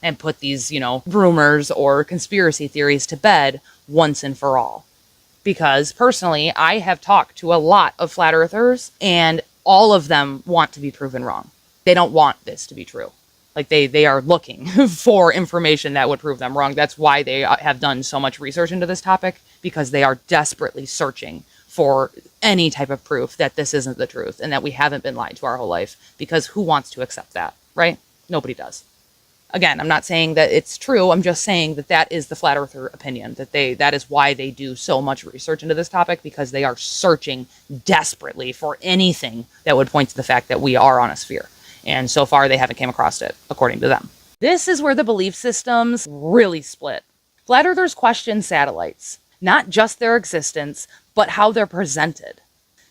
and put these, rumors or conspiracy theories to bed once and for all? Because personally, I have talked to a lot of flat earthers and all of them want to be proven wrong. They don't want this to be true. Like they are looking for information that would prove them wrong. That's why they have done so much research into this topic, because they are desperately searching for any type of proof that this isn't the truth and that we haven't been lied to our whole life, because who wants to accept that, right? Nobody does. Again, I'm not saying that it's true. I'm just saying that that is the flat earther opinion, that is why they do so much research into this topic, because they are searching desperately for anything that would point to the fact that we are on a sphere. And so far, they haven't came across it, according to them. This is where the belief systems really split. Flat earthers question satellites, not just their existence, but how they're presented.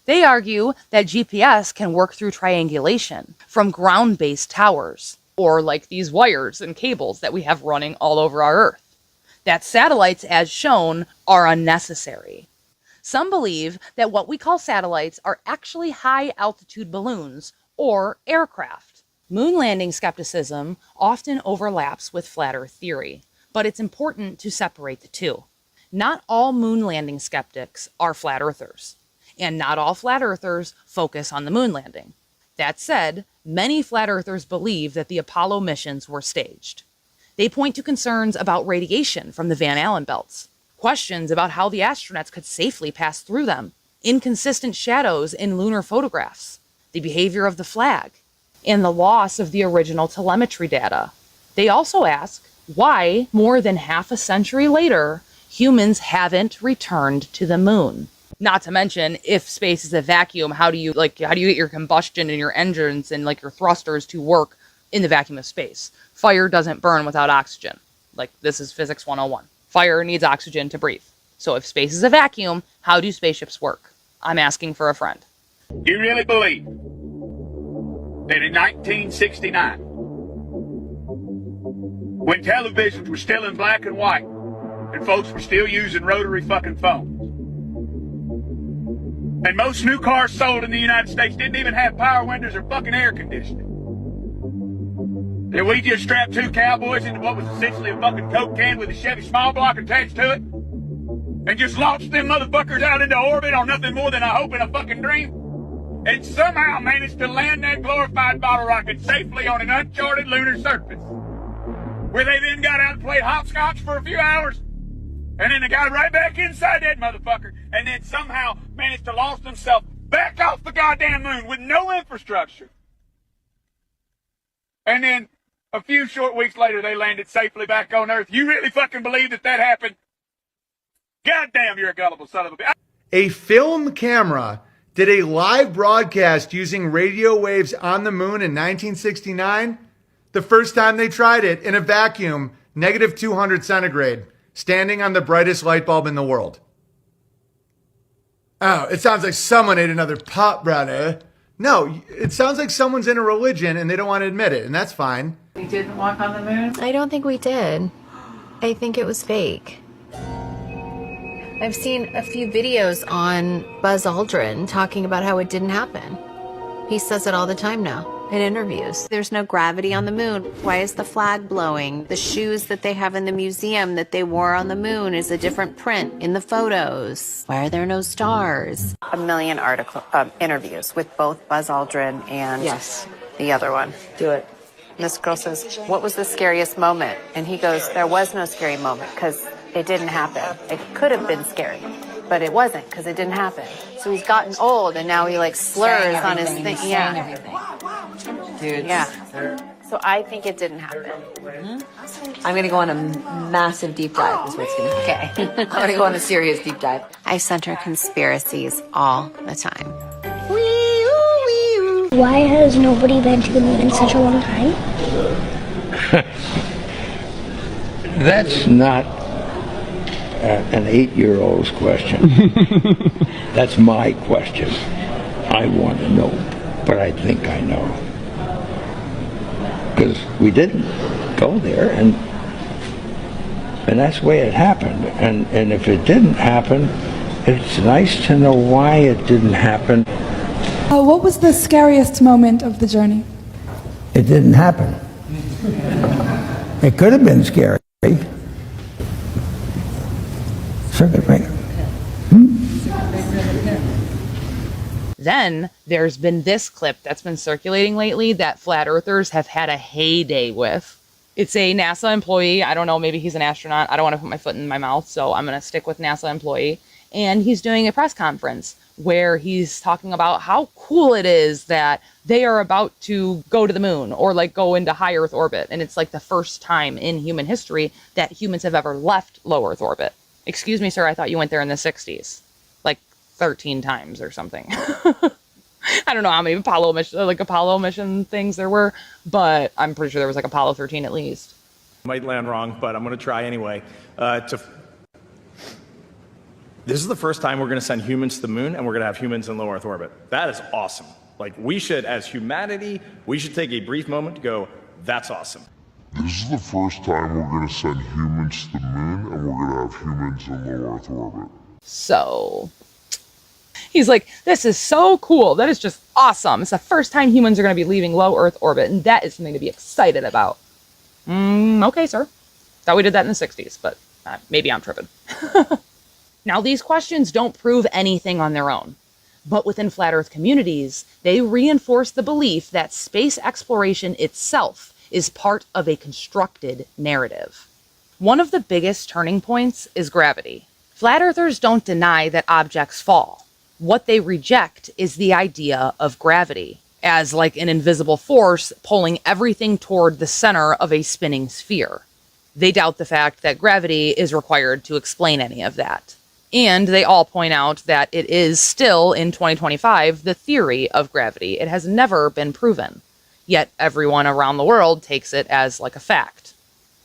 They argue that GPS can work through triangulation from ground-based towers, or like these wires and cables that we have running all over our Earth. That satellites, as shown, are unnecessary. Some believe that what we call satellites are actually high-altitude balloons or aircraft. Moon landing skepticism often overlaps with flat Earth theory, but it's important to separate the two. Not all moon landing skeptics are flat earthers, and not all flat earthers focus on the moon landing. That said, many flat earthers believe that the Apollo missions were staged. They point to concerns about radiation from the Van Allen belts, questions about how the astronauts could safely pass through them, inconsistent shadows in lunar photographs, the behavior of the flag, and the loss of the original telemetry data. They also ask why, more than half a century later, humans haven't returned to the moon. Not to mention, if space is a vacuum, how do you get your combustion and your engines and like your thrusters to work in the vacuum of space? Fire doesn't burn without oxygen. Like, this is physics 101. Fire needs oxygen to breathe. So if space is a vacuum, how do spaceships work? I'm asking for a friend. You really believe that in 1969, when televisions were still in black and white, and folks were still using rotary fucking phones, and most new cars sold in the United States didn't even have power windows or fucking air conditioning, that we just strapped two cowboys into what was essentially a fucking Coke can with a Chevy small block attached to it, and just launched them motherfuckers out into orbit on nothing more than a hope and a fucking dream, and somehow managed to land that glorified bottle rocket safely on an uncharted lunar surface, where they then got out and played hopscotch for a few hours, and then they got right back inside that motherfucker, and then somehow managed to launch themselves back off the goddamn moon with no infrastructure. And then a few short weeks later, they landed safely back on Earth. You really fucking believe that that happened? Goddamn, you're a gullible son of a bitch. A film camera did a live broadcast using radio waves on the moon in 1969. The first time they tried it in a vacuum, -200 centigrade, standing on the brightest light bulb in the world. Oh, it sounds like someone ate another pot, brother. No, it sounds like someone's in a religion and they don't want to admit it, and that's fine. We didn't walk on the moon? I don't think we did. I think it was fake. I've seen a few videos on Buzz Aldrin talking about how it didn't happen. He says it all the time now in interviews. There's no gravity on the moon. Why is the flag blowing? The shoes that they have in the museum that they wore on the moon is a different print in the photos. Why are there no stars? A million interviews with both Buzz Aldrin and the other one. Do it. This girl says, what was the scariest moment? And he goes, there was no scary moment because it didn't happen. It could have been scary, but it wasn't because it didn't happen. So he's gotten old and now he like slurs on his thing. Yeah. Dude. Yeah. So I think it didn't happen. I'm going to go on a massive deep dive is what's going to happen. Okay. I'm going to go on a serious deep dive. I center conspiracies all the time. Why has nobody been to the moon in such a long time? That's not an 8-year-old's question. That's my question. I want to know, but I think I know. Because we didn't go there, and that's the way it happened. And if it didn't happen, it's nice to know why it didn't happen. What was the scariest moment of the journey? It didn't happen. It could have been scary. Circuit breaker. Then there's been this clip that's been circulating lately that flat earthers have had a heyday with. It's a NASA employee. I don't know, maybe he's an astronaut. I don't want to put my foot in my mouth, so I'm going to stick with NASA employee. And he's doing a press conference where he's talking about how cool it is that they are about to go to the moon or like go into high Earth orbit. And it's like the first time in human history that humans have ever left low Earth orbit. Excuse me, sir, I thought you went there in the 60s. Like 13 times or something. I don't know how many Apollo mission things there were, but I'm pretty sure there was like Apollo 13 at least. Might land wrong, but I'm going to try anyway. This is the first time we're going to send humans to the moon, and we're going to have humans in low Earth orbit. That is awesome. Like, we should, as humanity, we should take a brief moment to go, that's awesome. This is the first time we're going to send humans to the moon, and we're going to have humans in low Earth orbit. So he's like, this is so cool. That is just awesome. It's the first time humans are going to be leaving low Earth orbit, and that is something to be excited about. Okay, sir. Thought we did that in the 60s, but maybe I'm tripping. Now, these questions don't prove anything on their own, but within flat Earth communities, they reinforce the belief that space exploration itself is part of a constructed narrative. One of the biggest turning points is gravity. Flat Earthers don't deny that objects fall. What they reject is the idea of gravity as like an invisible force pulling everything toward the center of a spinning sphere. They doubt the fact that gravity is required to explain any of that. And they all point out that it is still, in 2025, the theory of gravity. It has never been proven. Yet everyone around the world takes it as like a fact.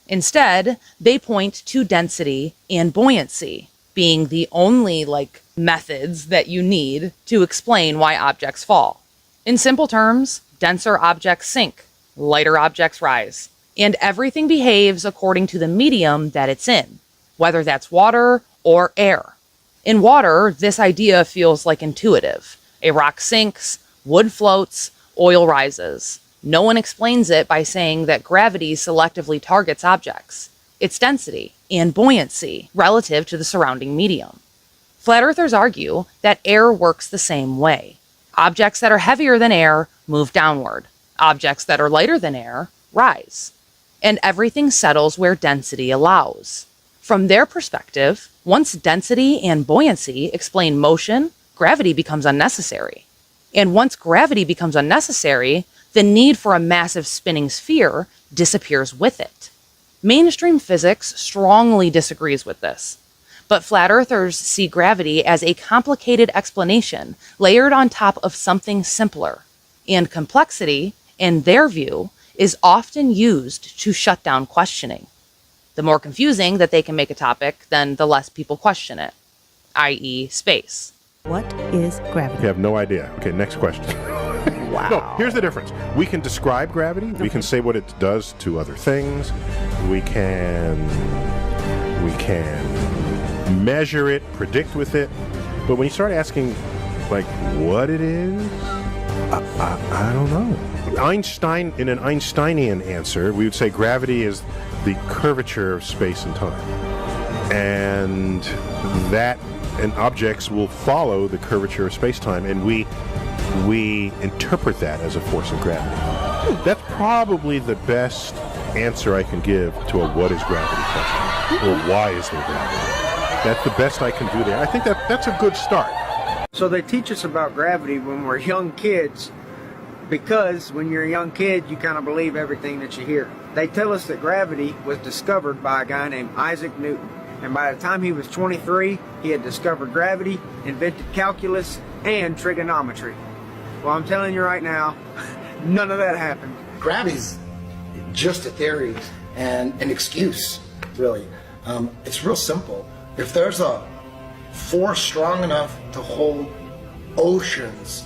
Instead, they point to density and buoyancy being the only methods that you need to explain why objects fall. In simple terms, denser objects sink, lighter objects rise, and everything behaves according to the medium that it's in, whether that's water or air. In water, this idea feels intuitive. A rock sinks, wood floats, oil rises. No one explains it by saying that gravity selectively targets objects, its density and buoyancy relative to the surrounding medium. Flat Earthers argue that air works the same way. Objects that are heavier than air move downward. Objects that are lighter than air rise. And everything settles where density allows. From their perspective, once density and buoyancy explain motion, gravity becomes unnecessary. And once gravity becomes unnecessary, the need for a massive spinning sphere disappears with it. Mainstream physics strongly disagrees with this, but flat earthers see gravity as a complicated explanation layered on top of something simpler, and complexity, in their view, is often used to shut down questioning. The more confusing that they can make a topic, then the less people question it, i.e. space. What is gravity? I have no idea. Okay, next question. Wow. No, here's the difference. We can describe gravity. Okay. We can say what it does to other things. We can measure it, predict with it. But when you start asking, what it is, I don't know. Einstein, in an Einsteinian answer, we would say gravity is the curvature of space and time. And objects will follow the curvature of space-time, and we interpret that as a force of gravity. That's probably the best answer I can give to a what is gravity question, or why is there gravity. That's the best I can do there. I think that's a good start. So they teach us about gravity when we're young kids, because when you're a young kid, you kind of believe everything that you hear. They tell us that gravity was discovered by a guy named Isaac Newton. And by the time he was 23, he had discovered gravity, invented calculus, and trigonometry. Well, I'm telling you right now, none of that happened. Gravity's just a theory and an excuse, really. It's real simple. If there's a force strong enough to hold oceans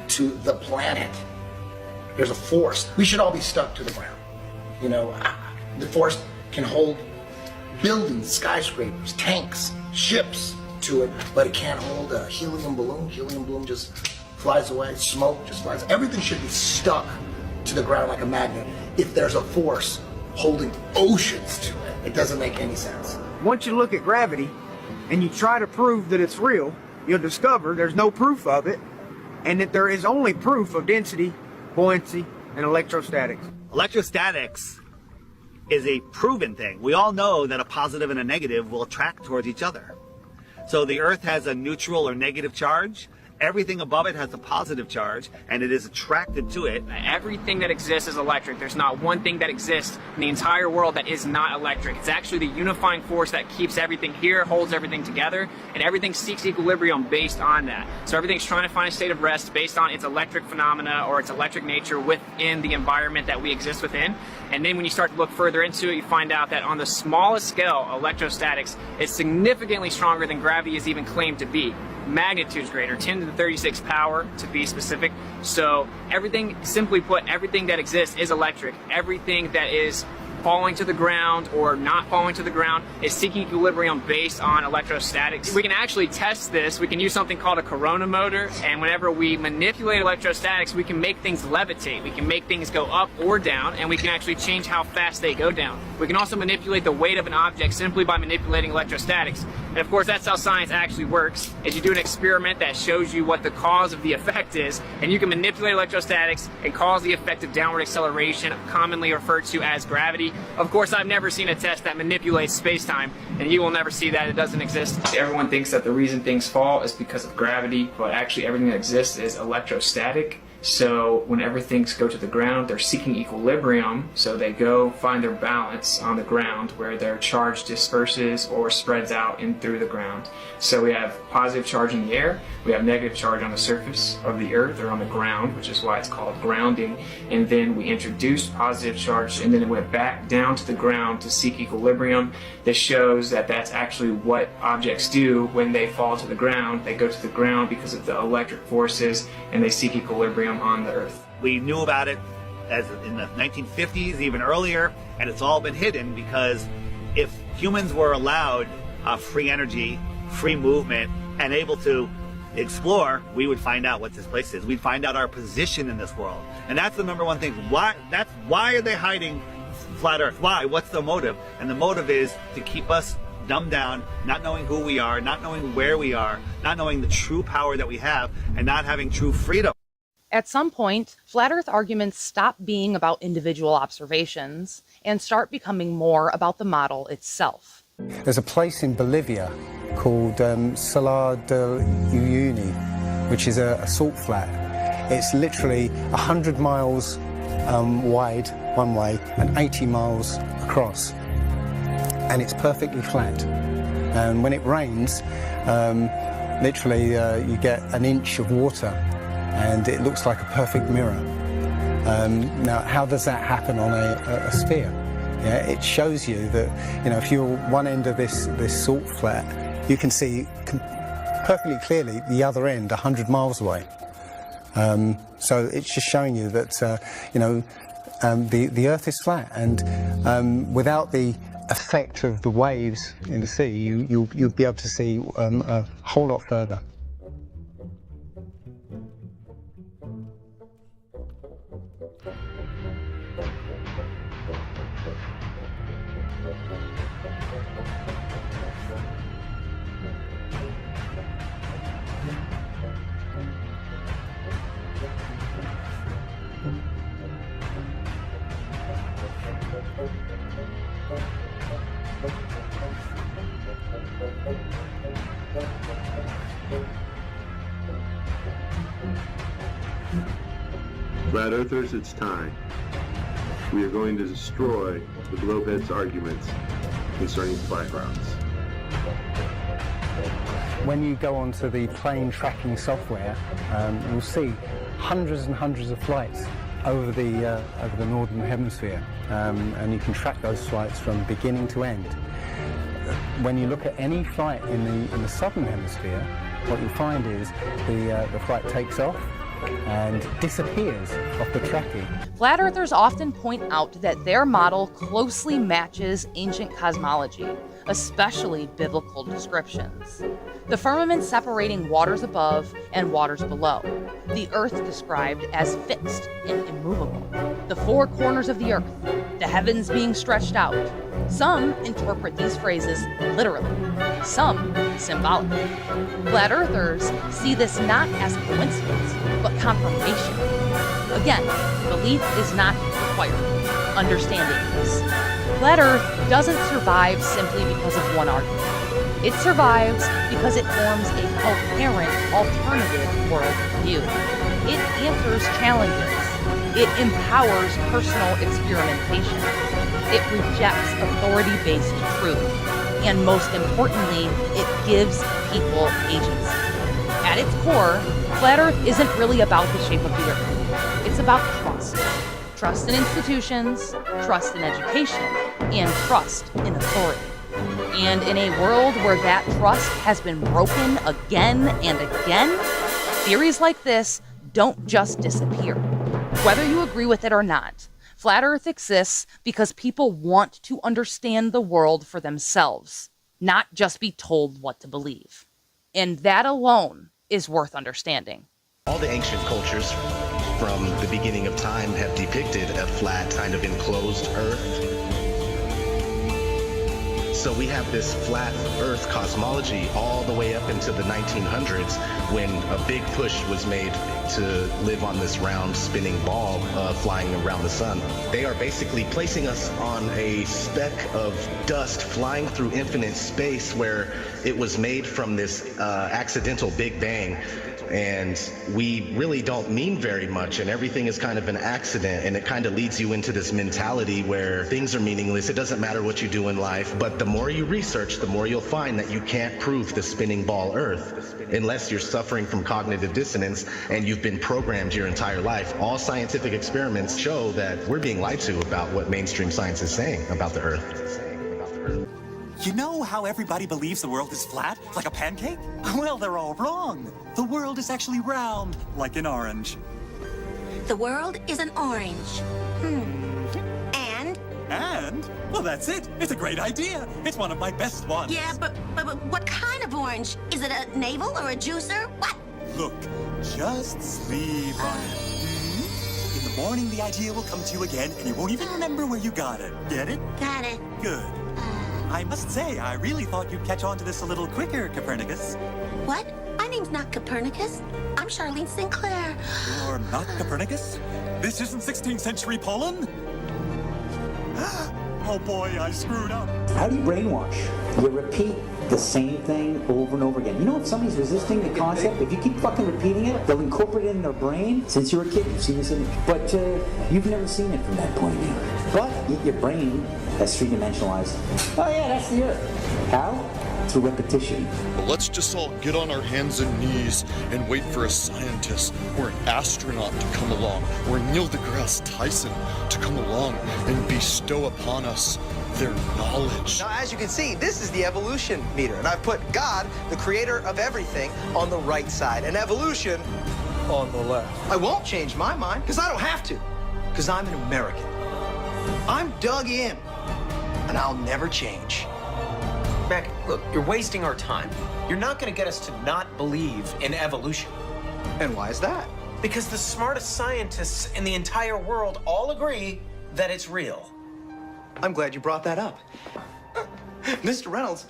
to the planet, there's a force. We should all be stuck to the ground. You know, the force can hold buildings, skyscrapers, tanks, ships to it, but it can't hold a helium balloon. Helium balloon just flies away, smoke just flies. Everything should be stuck to the ground like a magnet. If there's a force holding oceans to it, it doesn't make any sense. Once you look at gravity and you try to prove that it's real, you'll discover there's no proof of it, and that there is only proof of density, buoyancy, and electrostatics. Electrostatics is a proven thing. We all know that a positive and a negative will attract towards each other. So the Earth has a neutral or negative charge. Everything above it has a positive charge, and it is attracted to it. Everything that exists is electric. There's not one thing that exists in the entire world that is not electric. It's actually the unifying force that keeps everything here, holds everything together, and everything seeks equilibrium based on that. So everything's trying to find a state of rest based on its electric phenomena or its electric nature within the environment that we exist within. And then when you start to look further into it, you find out that on the smallest scale, electrostatics is significantly stronger than gravity is even claimed to be. Magnitudes greater, 10 to the 36 power to be specific. So everything, simply put, everything that exists is electric. Everything that is falling to the ground or not falling to the ground is seeking equilibrium based on electrostatics. We can actually test this. We can use something called a corona motor, and whenever we manipulate electrostatics, we can make things levitate. We can make things go up or down, and we can actually change how fast they go down. We can also manipulate the weight of an object simply by manipulating electrostatics. And of course, that's how science actually works, is you do an experiment that shows you what the cause of the effect is, and you can manipulate electrostatics and cause the effect of downward acceleration, commonly referred to as gravity. Of course, I've never seen a test that manipulates space-time, and you will never see that. It doesn't exist. Everyone thinks that the reason things fall is because of gravity, but actually everything that exists is electrostatic. So whenever things go to the ground, they're seeking equilibrium, so they go find their balance on the ground where their charge disperses or spreads out in through the ground. So we have positive charge in the air, we have negative charge on the surface of the earth or on the ground, which is why it's called grounding, and then we introduced positive charge and then it went back down to the ground to seek equilibrium. This shows that that's actually what objects do when they fall to the ground. They go to the ground because of the electric forces and they seek equilibrium on the earth. We knew about it as in the 1950s, even earlier, and it's all been hidden because if humans were allowed free energy, free movement, and able to explore, we would find out what this place is. We'd find out our position in this world. And that's the number one thing. Why are they hiding flat Earth? Why? What's the motive? And the motive is to keep us dumbed down, not knowing who we are, not knowing where we are, not knowing the true power that we have, and not having true freedom. At some point, flat Earth arguments stop being about individual observations and start becoming more about the model itself. There's a place in Bolivia called Salar de Uyuni, which is a salt flat. It's literally 100 miles wide one way and 80 miles across, and it's perfectly flat. And when it rains, literally you get an inch of water, and it looks like a perfect mirror. Now, how does that happen on a sphere? Yeah, it shows you that, you know, if you're one end of this salt flat, you can see perfectly clearly the other end 100 miles away. So it's just showing you that, you know, the Earth is flat, and without the effect of the waves in the sea, you'll be able to see a whole lot further. Flat Earthers, it's time. We are going to destroy the Globheads' arguments concerning flat routes. When you go onto the plane tracking software, you'll see hundreds and hundreds of flights over the northern hemisphere, and you can track those flights from beginning to end. When you look at any flight in the southern hemisphere, what you'll find is the flight takes off and disappears off the tracking. Flat Earthers often point out that their model closely matches ancient cosmology, especially biblical descriptions. The firmament separating waters above and waters below. The earth described as fixed and immovable. The four corners of the earth. The heavens being stretched out. Some interpret these phrases literally, some symbolically. Flat Earthers see this not as coincidence, but confirmation. Again, belief is not required. understanding this. Flat Earth doesn't survive simply because of one argument. It survives because it forms a coherent alternative worldview. It answers challenges. It empowers personal experimentation. It rejects authority-based truth. And most importantly, it gives people agency. At its core, Flat Earth isn't really about the shape of the Earth. It's about trust. Trust in institutions, trust in education, and trust in authority. And in a world where that trust has been broken again and again, theories like this don't just disappear. Whether you agree with it or not, Flat Earth exists because people want to understand the world for themselves, not just be told what to believe. And that alone is worth understanding. All the ancient cultures from the beginning of time have depicted a flat, kind of enclosed Earth. So we have this flat Earth cosmology all the way up into the 1900s when a big push was made to live on this round spinning ball flying around the sun. They are basically placing us on a speck of dust flying through infinite space where it was made from this accidental Big Bang. And we really don't mean very much, and everything is kind of an accident, and it kind of leads you into this mentality where things are meaningless. It doesn't matter what you do in life, but the more you research, the more you'll find that you can't prove the spinning ball Earth unless you're suffering from cognitive dissonance and you've been programmed your entire life. All scientific experiments show that we're being lied to about what mainstream science is saying about the Earth. You know how everybody believes the world is flat, like a pancake? Well, they're all wrong. The world is actually round, like an orange. The world is an orange. And? And? Well, that's it. It's a great idea. It's one of my best ones. Yeah, but what kind of orange? Is it a navel or a juicer? What? Look, just sleep on it. In the morning, the idea will come to you again, and you won't even remember where you got it. Get it? Got it. Good. I must say, I really thought you'd catch on to this a little quicker, Copernicus. What? My name's not Copernicus. I'm Charlene Sinclair. You're not Copernicus? This isn't 16th century Poland? Oh boy, I screwed up. How do you brainwash? You repeat the same thing over and over again. You know, if somebody's resisting the concept, if you keep fucking repeating it, they'll incorporate it in their brain. Since you were a kid, you've seen this image. But you've never seen it from that point of view. But your brain has three-dimensionalized. Oh yeah, that's the Earth. How? Through repetition. Let's just all get on our hands and knees and wait for a scientist or an astronaut to come along, or Neil deGrasse Tyson to come along and bestow upon us their knowledge. Now, as you can see, this is the evolution meter, and I've put God, the creator of everything, on the right side, and evolution on the left. I won't change my mind, because I don't have to, because I'm an American. I'm dug in, and I'll never change. Mac, look, you're wasting our time. You're not going to get us to not believe in evolution. And why is that? Because the smartest scientists in the entire world all agree that it's real. I'm glad you brought that up. Mr. Reynolds,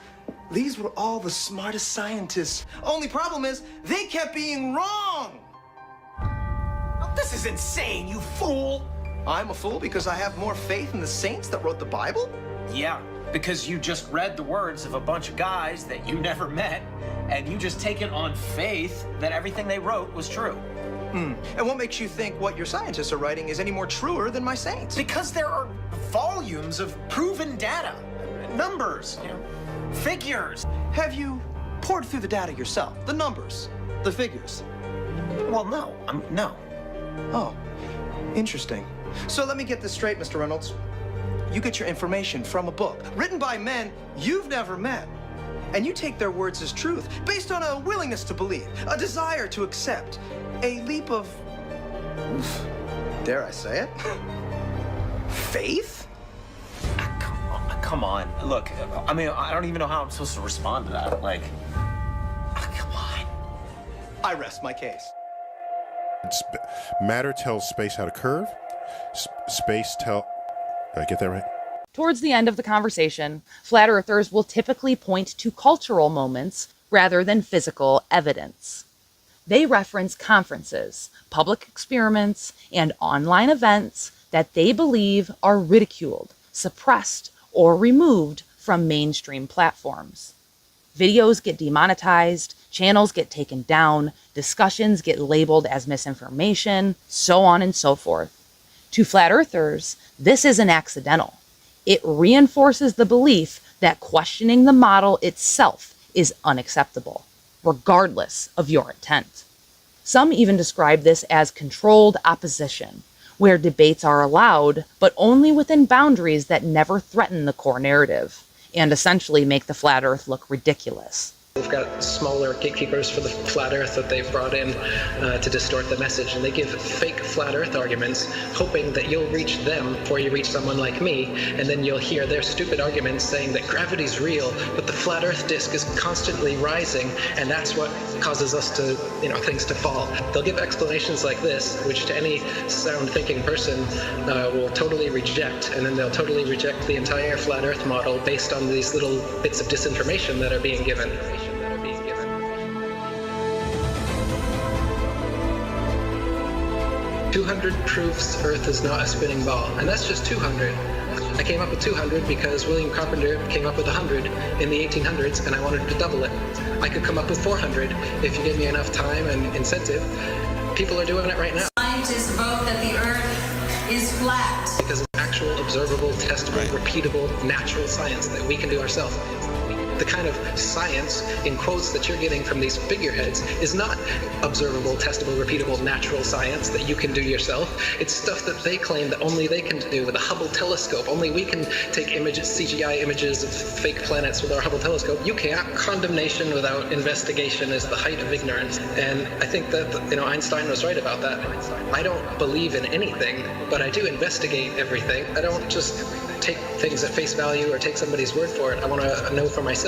these were all the smartest scientists. Only problem is, they kept being wrong! Oh, this is insane, you fool! I'm a fool because I have more faith in the saints that wrote the Bible? Yeah, because you just read the words of a bunch of guys that you never met, and you just take it on faith that everything they wrote was true. And what makes you think what your scientists are writing is any more truer than my saints? Because there are volumes of proven data, numbers, figures. Have you poured through the data yourself? The numbers, the figures? Well, no. No. Oh, interesting. So let me get this straight, Mr. Reynolds. You get your information from a book written by men you've never met. And you take their words as truth based on a willingness to believe, a desire to accept, a leap of, dare I say it, faith? Come on. Look, I mean, I don't even know how I'm supposed to respond to that. Like, come on. I rest my case. Matter tells space how to curve. Space tell... Did I get that right? Towards the end of the conversation, flat earthers will typically point to cultural moments rather than physical evidence. They reference conferences, public experiments, and online events that they believe are ridiculed, suppressed, or removed from mainstream platforms. Videos get demonetized, channels get taken down, discussions get labeled as misinformation, so on and so forth. To flat earthers, this isn't accidental. It reinforces the belief that questioning the model itself is unacceptable, regardless of your intent. Some even describe this as controlled opposition, where debates are allowed, but only within boundaries that never threaten the core narrative, and essentially make the flat earth look ridiculous. We've got smaller gatekeepers for the flat earth that they've brought in to distort the message, and they give fake flat earth arguments, hoping that you'll reach them before you reach someone like me, and then you'll hear their stupid arguments saying that gravity's real, but the flat earth disk is constantly rising, and that's what causes us to, things to fall. They'll give explanations like this, which to any sound thinking person will totally reject, and then they'll totally reject the entire flat earth model based on these little bits of disinformation that are being given. 200 proofs Earth is not a spinning ball, and that's just 200. I came up with 200 because William Carpenter came up with 100 in the 1800s, and I wanted to double it. I could come up with 400 if you give me enough time and incentive. People are doing it right now. Scientists vote that the Earth is flat. Because of actual, observable, testable, repeatable, natural science that we can do ourselves. The kind of science, in quotes, that you're getting from these figureheads is not observable, testable, repeatable, natural science that you can do yourself. It's stuff that they claim that only they can do with a Hubble telescope. Only we can take images, CGI images of fake planets with our Hubble telescope. You can't. Condemnation without investigation is the height of ignorance. And I think that, Einstein was right about that. I don't believe in anything, but I do investigate everything. I don't just take things at face value or take somebody's word for it. I want to know for myself.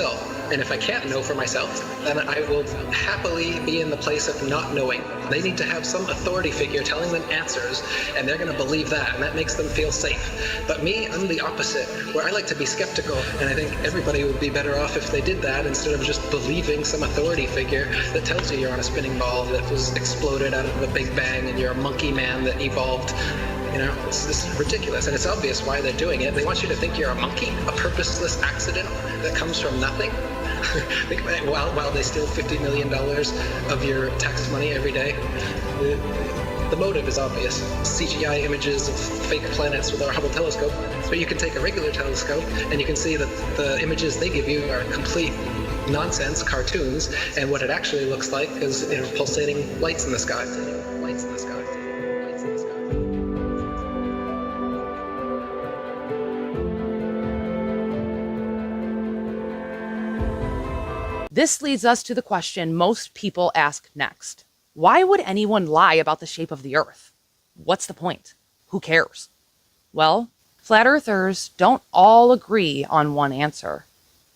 And if I can't know for myself, then I will happily be in the place of not knowing. They need to have some authority figure telling them answers, and they're going to believe that, and that makes them feel safe. But me, I'm the opposite, where I like to be skeptical, and I think everybody would be better off if they did that instead of just believing some authority figure that tells you you're on a spinning ball that was exploded out of a big bang and you're a monkey man that evolved. It's ridiculous, and it's obvious why they're doing it. They want you to think you're a monkey, a purposeless accident that comes from nothing. Think about it, while they steal $50 million of your tax money every day. The motive is obvious. CGI images of fake planets with our Hubble telescope. But you can take a regular telescope, and you can see that the images they give you are complete nonsense, cartoons, and what it actually looks like is pulsating lights in the sky. Lights in the sky. This leads us to the question most people ask next. Why would anyone lie about the shape of the Earth? What's the point? Who cares? Well, flat earthers don't all agree on one answer,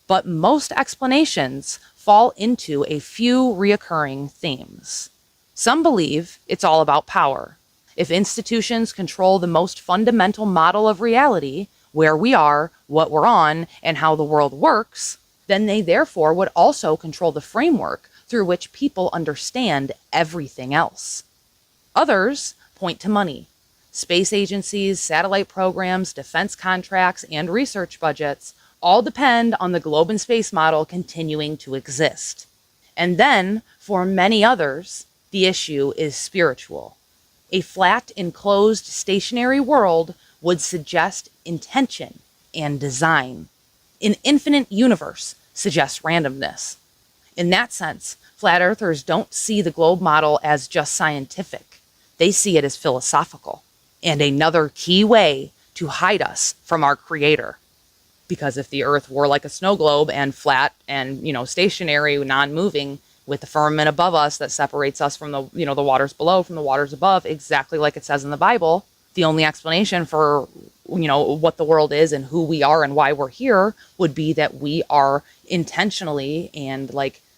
but most explanations fall into a few reoccurring themes. Some believe it's all about power. If institutions control the most fundamental model of reality, where we are, what we're on, and how the world works, then they therefore would also control the framework through which people understand everything else. Others point to money. Space agencies, satellite programs, defense contracts, and research budgets all depend on the globe and space model continuing to exist. And then, for many others, the issue is spiritual. A flat, enclosed, stationary world would suggest intention and design. An infinite universe suggests randomness. In that sense, flat earthers don't see the globe model as just scientific. They see it as philosophical and another key way to hide us from our creator. Because if the earth were like a snow globe and flat and, stationary, non-moving, with the firmament above us that separates us from the, the waters below from the waters above, exactly like it says in the Bible, the only explanation for, what the world is and who we are and why we're here would be that we are intentionally and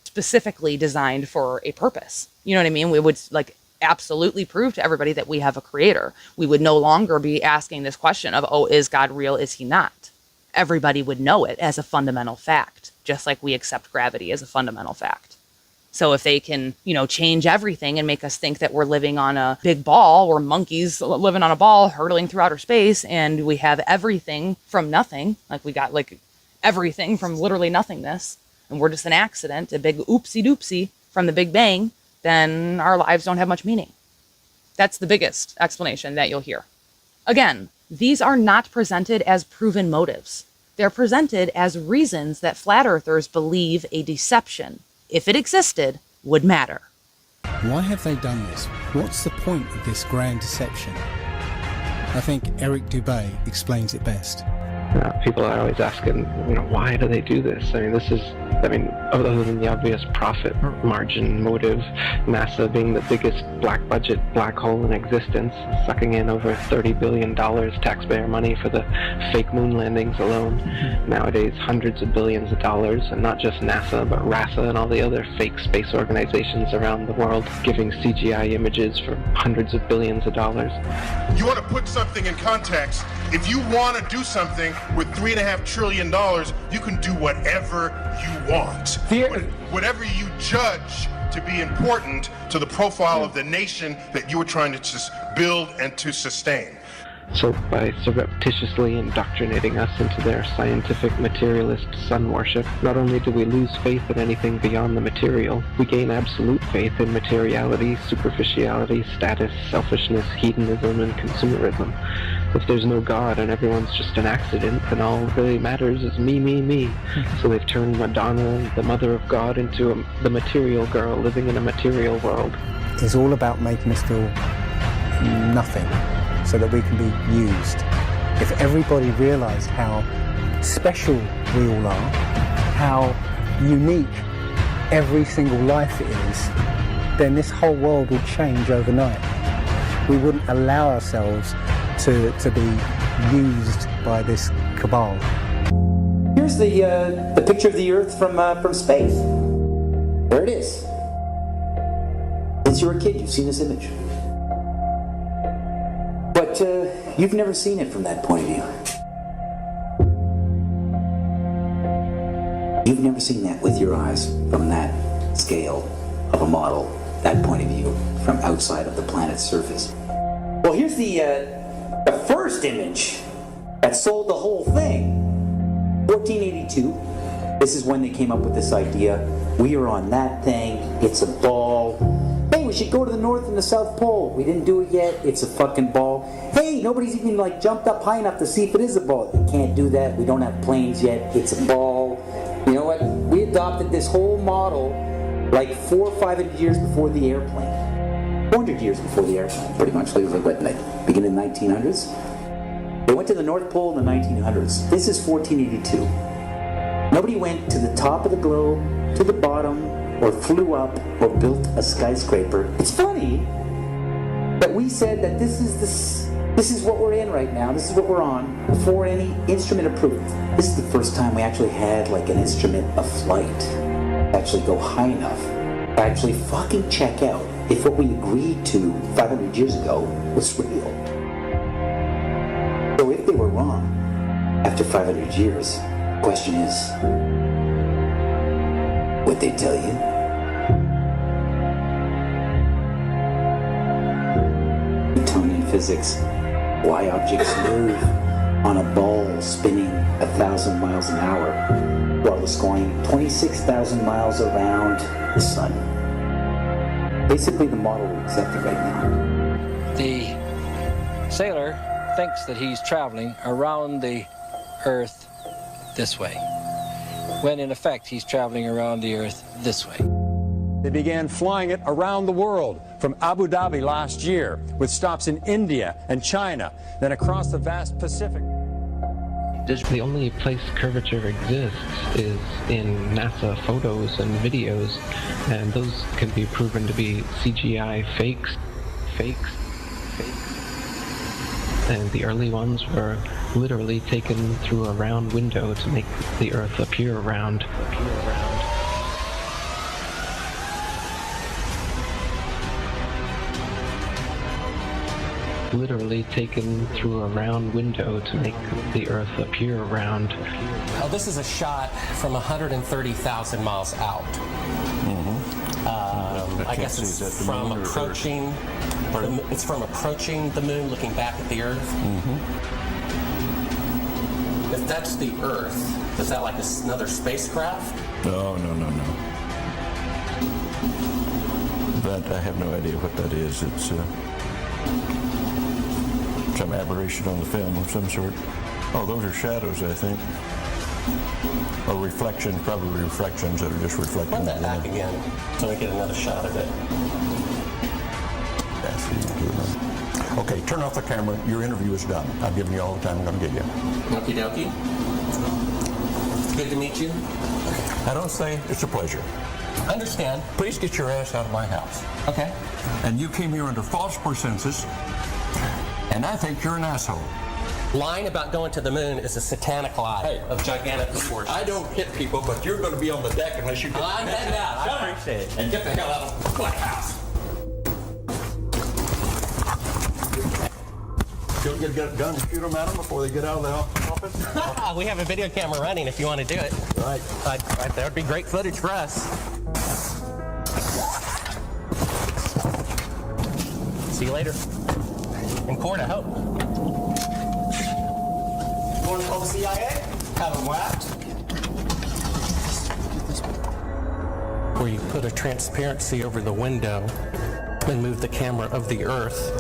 specifically designed for a purpose. You know what I mean? We would absolutely prove to everybody that we have a creator. We would no longer be asking this question of, is God real? Is he not? Everybody would know it as a fundamental fact, just like we accept gravity as a fundamental fact. So if they can, change everything and make us think that we're living on a big ball, we're monkeys living on a ball hurtling through outer space, and we have everything from nothing, like we got like everything from literally nothingness, and we're just an accident, a big oopsie doopsie from the Big Bang, then our lives don't have much meaning. That's the biggest explanation that you'll hear. Again, these are not presented as proven motives. They're presented as reasons that flat earthers believe a deception, if it existed, would matter. Why have they done this? What's the point of this grand deception? I think Eric Dubay explains it best. People are always asking, why do they do this? Other than the obvious profit margin motive, NASA being the biggest black budget black hole in existence, sucking in over $30 billion taxpayer money for the fake moon landings alone. Nowadays, hundreds of billions of dollars, and not just NASA, but RASA and all the other fake space organizations around the world, giving CGI images for hundreds of billions of dollars. You want to put something in context. If you want to do something with $3.5 trillion, you can do whatever you want. Whatever you judge to be important to the profile of the nation that you are trying to just build and to sustain. So by surreptitiously indoctrinating us into their scientific materialist sun worship, not only do we lose faith in anything beyond the material, we gain absolute faith in materiality, superficiality, status, selfishness, hedonism, and consumerism. If there's no God and everyone's just an accident, then all that really matters is me, me, me. So they've turned Madonna, the mother of God, into the material girl living in a material world. It's all about making us feel nothing, so that we can be used. If everybody realized how special we all are, how unique every single life is, then this whole world would change overnight. We wouldn't allow ourselves to be used by this cabal. Here's the picture of the Earth from space. There it is. Since you were a kid, you've seen this image. But you've never seen it from that point of view. You've never seen that with your eyes from that scale of a model, that point of view, from outside of the planet's surface. Well, here's the first image that sold the whole thing. 1482. This is when they came up with this idea. We are on that thing. It's a ball. Hey, we should go to the North and the South Pole. We didn't do it yet. It's a fucking ball. Hey, nobody's even jumped up high enough to see if it is a ball. You can't do that. We don't have planes yet. It's a ball. You know what? We adopted this whole model 400 or 500 years before the airplane. 400 years before the airplane, pretty much. It was beginning of the 1900s. They went to the North Pole in the 1900s. This is 1482. Nobody went to the top of the globe, to the bottom, or flew up, or built a skyscraper. It's funny that we said that this is what we're in right now. This is what we're on before any instrument approved. This is the first time we actually had an instrument of flight to actually go high enough to actually fucking check out if what we agreed to 500 years ago was real. So if they were wrong after 500 years, the question is, would they tell you? Newtonian physics, why objects move on a ball spinning 1,000 miles an hour while it's going 26,000 miles around the sun. Basically the model we accepted right now. The sailor thinks that he's traveling around the Earth this way, when in effect he's traveling around the Earth this way. They began flying it around the world, from Abu Dhabi last year, with stops in India and China, then across the vast Pacific. The only place curvature exists is in NASA photos and videos, and those can be proven to be CGI fakes. And the early ones were literally taken through a round window to make the Earth appear round. Literally taken through a round window to make the Earth appear round. This is a shot from 130,000 miles out. I guess it's from approaching. It's from approaching the moon, looking back at the Earth. If that's the Earth, is that like another spacecraft? No. That I have no idea what that is. It's some aberration on the film of some sort. Oh, those are shadows, I think. Or reflections, probably reflections that are just reflecting. Run that back again so we get another shot of it. Okay, turn off the camera. Your interview is done. I've given you all the time I'm going to give you. Okie dokie. Good to meet you. I don't say it's a pleasure. Understand. Please get your ass out of my house. Okay. And you came here under false pretenses, and I think you're an asshole. Lying about going to the moon is a satanic lie of gigantic proportions. I don't hit people, but you're going to be on the deck unless you get... I'm heading out. I appreciate it. And get the hell out of my house. You'll get a gun and shoot them at them before they get out of the office? We have a video camera running if you want to do it. Right. That would be great footage for us. See you later. In court, I hope. You want to call the CIA? Have them whacked? Where you put a transparency over the window and move the camera of the Earth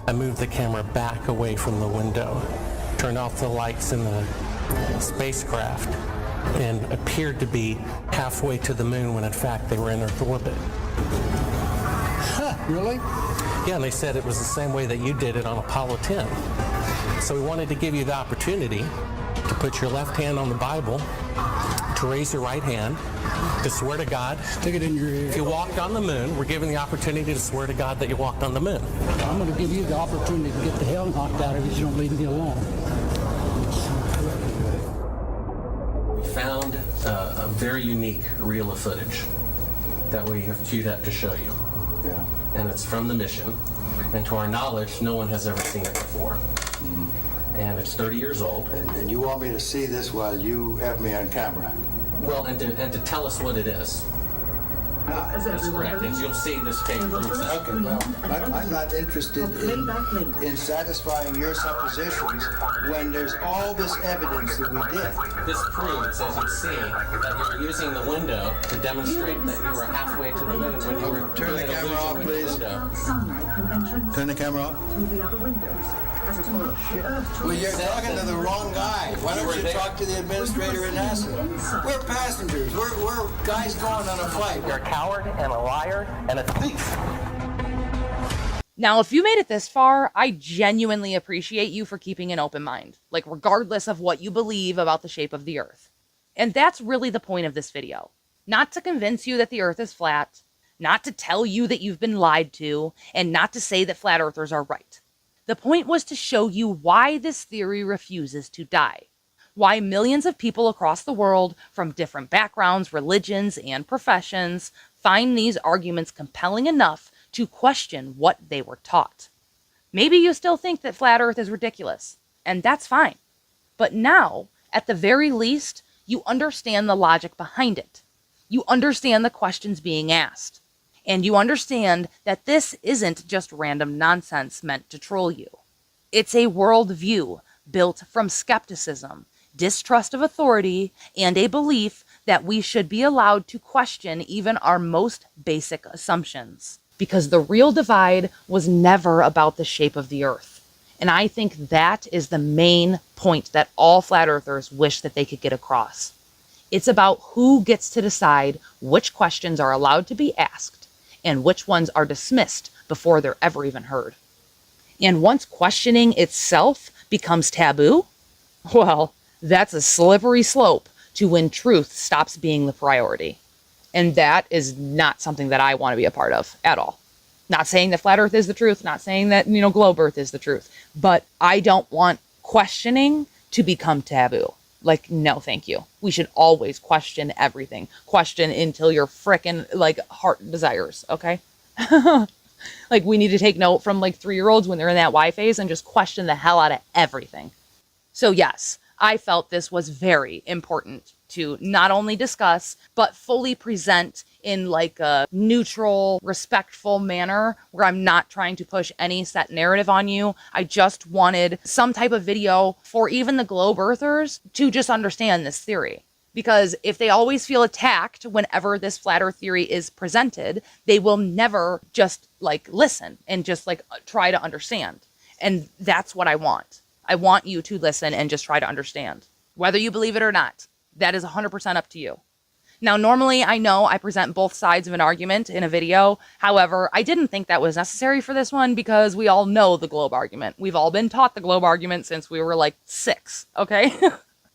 and move the camera back away from the window. Turn off the lights in the spacecraft and appeared to be halfway to the moon when in fact they were in Earth orbit. Huh, really? Yeah, and they said it was the same way that you did it on Apollo 10. So we wanted to give you the opportunity to put your left hand on the Bible, to raise your right hand, to swear to God. Stick it in your ear. If you walked on the moon, we're giving the opportunity to swear to God that you walked on the moon. I'm going to give you the opportunity to get the hell knocked out of you if you don't leave me alone. We found a very unique reel of footage that we have queued up to show you. Yeah. And it's from the mission. And to our knowledge, no one has ever seen it before. And it's 30 years old. And you want me to see this while you have me on camera? Well, and to tell us what it is. That's correct. And you'll see this tape proves that. Okay, well, I'm not interested in satisfying your suppositions when there's all this evidence that we did. This proves, as you see, that you were using the window to demonstrate that you were halfway to the moon when you were Turn the camera off, please. Turn the camera off. Well, you're talking to the wrong guy. Why don't you talk to the administrator at NASA? We're passengers. We're guys going on a flight. You're a coward and a liar and a thief. Now, if you made it this far, I genuinely appreciate you for keeping an open mind, like regardless of what you believe about the shape of the Earth. And that's really the point of this video. Not to convince you that the Earth is flat, not to tell you that you've been lied to, and not to say that flat earthers are right. The point was to show you why this theory refuses to die. Why millions of people across the world, from different backgrounds, religions, and professions, find these arguments compelling enough to question what they were taught. Maybe you still think that flat Earth is ridiculous, and that's fine. But now, at the very least, you understand the logic behind it. You understand the questions being asked. And you understand that this isn't just random nonsense meant to troll you. It's a worldview built from skepticism, distrust of authority, and a belief that we should be allowed to question even our most basic assumptions. Because the real divide was never about the shape of the Earth. And I think that is the main point that all flat earthers wish that they could get across. It's about who gets to decide which questions are allowed to be asked and which ones are dismissed before they're ever even heard. And once questioning itself becomes taboo, well, that's a slippery slope to when truth stops being the priority. And that is not something that I want to be a part of at all. Not saying that flat Earth is the truth, not saying that, globe Earth is the truth, but I don't want questioning to become taboo. Like, no, thank you. We should always question everything. Question until your frickin' heart desires, okay? Like, we need to take note from 3-year-olds when they're in that Y phase and just question the hell out of everything. So yes, I felt this was very important to not only discuss, but fully present in like a neutral, respectful manner where I'm not trying to push any set narrative on you. I just wanted some type of video for even the globe earthers to just understand this theory. Because if they always feel attacked whenever this flat earth theory is presented, they will never just like listen and just like try to understand. And that's what I want. I want you to listen and just try to understand. Whether you believe it or not, that is 100% up to you. Now, normally I know I present both sides of an argument in a video. However, I didn't think that was necessary for this one because we all know the globe argument. We've all been taught the globe argument since we were like 6, okay?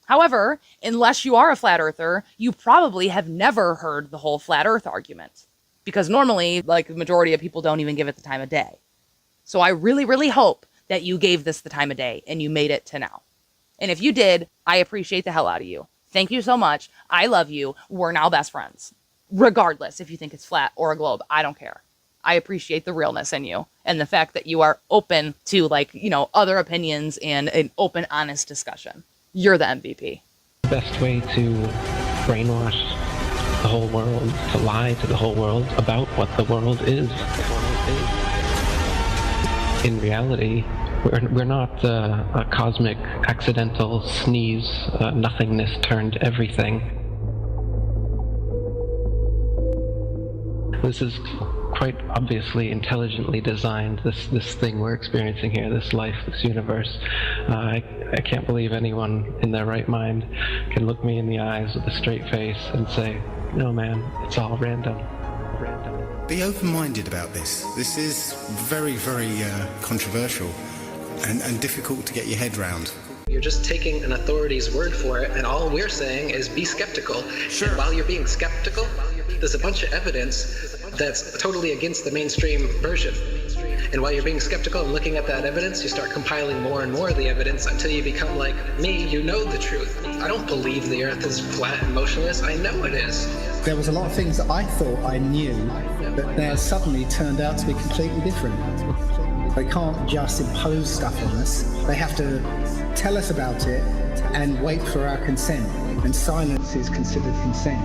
However, unless you are a flat earther, you probably have never heard the whole flat earth argument. Because normally, like the majority of people don't even give it the time of day. So I really, really hope that you gave this the time of day and you made it to now. And if you did, I appreciate the hell out of you. Thank you so much. I love you. We're now best friends. Regardless if you think it's flat or a globe, I don't care. I appreciate the realness in you and the fact that you are open to like, you know, other opinions and an open, honest discussion. You're the MVP. The best way to brainwash the whole world, to lie to the whole world about what the world is. In reality, we're not a cosmic accidental sneeze, nothingness turned everything. This is quite obviously intelligently designed, this thing we're experiencing here, this life, this universe. I can't believe anyone in their right mind can look me in the eyes with a straight face and say, no man, it's all random. Be open-minded about this. This is very, very controversial and difficult to get your head round. You're just taking an authority's word for it, and all we're saying is be skeptical. Sure. And while you're being skeptical, there's a bunch of evidence that's totally against the mainstream version. And while you're being skeptical and looking at that evidence, you start compiling more and more of the evidence until you become like me, you know the truth. I don't believe the earth is flat and motionless. I know it is. There was a lot of things that I thought I knew that now suddenly turned out to be completely different. They can't just impose stuff on us. They have to tell us about it and wait for our consent. And silence is considered consent.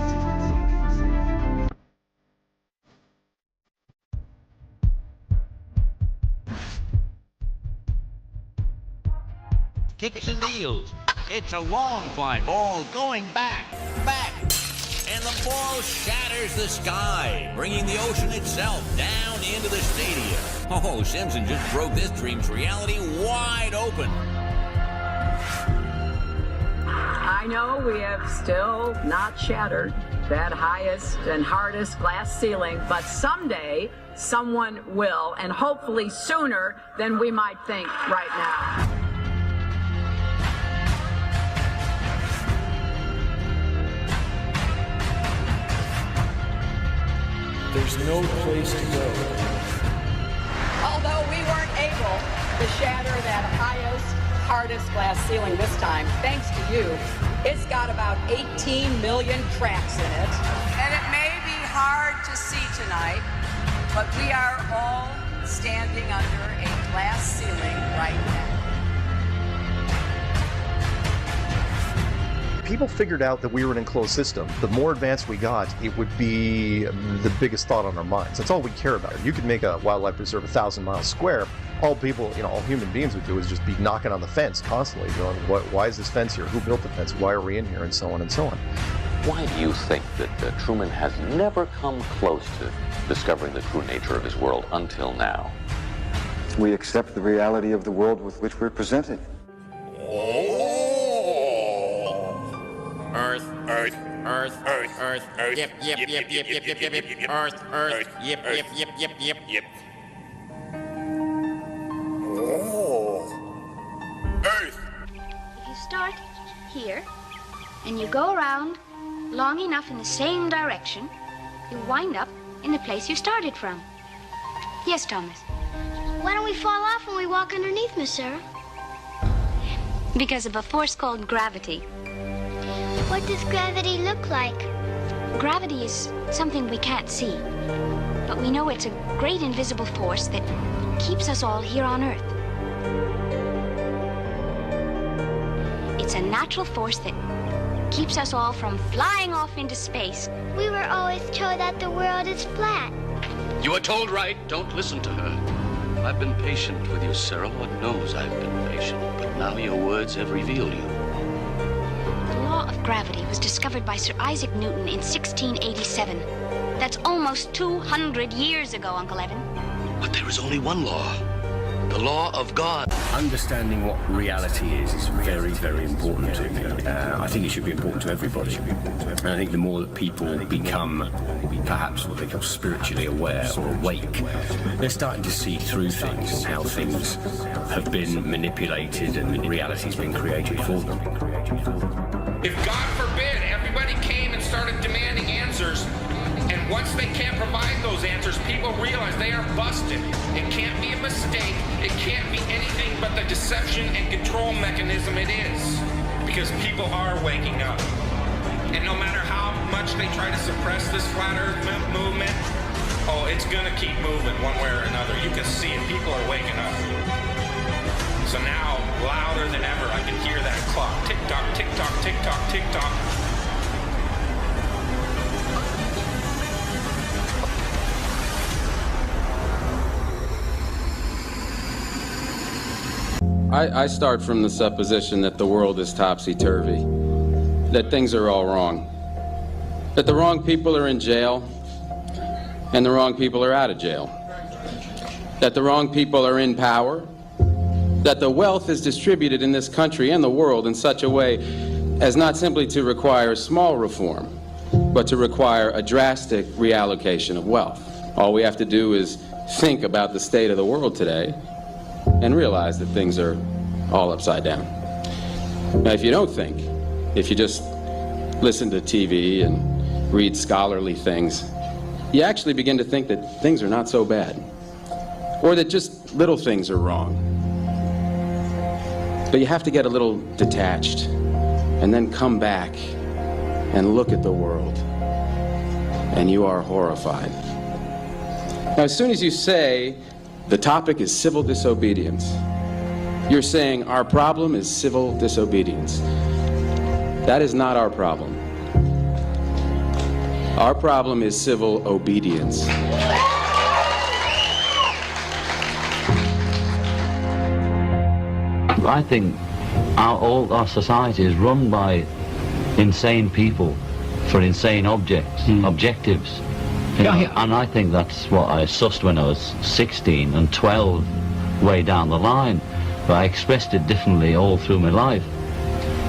Kicks and deals. It's a long fly ball going back. And the ball shatters the sky, bringing the ocean itself down into the stadium. Oh, Simpson just broke this dream's reality wide open. I know we have still not shattered that highest and hardest glass ceiling, but someday someone will, and hopefully sooner than we might think right now. There's no place to go. Although we weren't able to shatter that highest, hardest glass ceiling this time, thanks to you, it's got about 18 million cracks in it. And it may be hard to see tonight, but we are all standing under a glass ceiling right now. People figured out that we were an enclosed system. The more advanced we got, it would be the biggest thought on our minds. That's all we care about. You could make a wildlife preserve 1,000 miles square. All people, all human beings would do is just be knocking on the fence constantly, going, why is this fence here? Who built the fence? Why are we in here? And so on and so on. Why do you think that Truman has never come close to discovering the true nature of his world until now? We accept the reality of the world with which we're presented. Earth, Earth, Earth, Earth, Earth, Earth, yep, Earth, Earth, yep. Oh. Earth. If you start here, and you go around long enough in the same direction, you wind up in the place you started from. Yes, Thomas? Why don't we fall off when we walk underneath, Miss Sarah? Because of a force called gravity. What does gravity look like? Gravity is something we can't see, but we know it's a great invisible force that keeps us all here on Earth. It's It's a natural force that keeps us all from flying off into space. We were always told that the world is flat. You are told right. Don't listen to her. I've been patient with you, Sarah. Lord knows I've been patient. But now your words have revealed you. The law of gravity was discovered by Sir Isaac Newton in 1687. That's almost 200 years ago, Uncle Evan. But there is only one law. The law of God. Understanding what reality is very, very important to me. I think it should be important to everybody. And I think the more that people become perhaps what they call spiritually aware or awake, they're starting to see through things and how things have been manipulated and reality's been created for them. If, God forbid, everybody came and started demanding answers, and once they can't provide those answers, people realize they are busted. It can't be a mistake. It can't be anything but the deception and control mechanism it is. Because people are waking up. And no matter how much they try to suppress this flat earth movement, oh, it's gonna keep moving one way or another. You can see it. People are waking up. So now, louder than ever, I can hear that clock. Tick-tock, tick-tock, tick-tock, tick-tock. I start from the supposition that the world is topsy-turvy, that things are all wrong, that the wrong people are in jail and the wrong people are out of jail, that the wrong people are in power, that the wealth is distributed in this country and the world in such a way as not simply to require small reform, but to require a drastic reallocation of wealth. All we have to do is think about the state of the world today and realize that things are all upside down. Now, if you don't think, if you just listen to TV and read scholarly things, you actually begin to think that things are not so bad, or that just little things are wrong. But you have to get a little detached and then come back and look at the world, and you are horrified. Now, as soon as you say the topic is civil disobedience, you're saying our problem is civil disobedience. That is not our problem. Our problem is civil obedience. I think all our society is run by insane people for insane objectives. You know, and I think that's what I sussed when I was 16 and 12 way down the line. But I expressed it differently all through my life.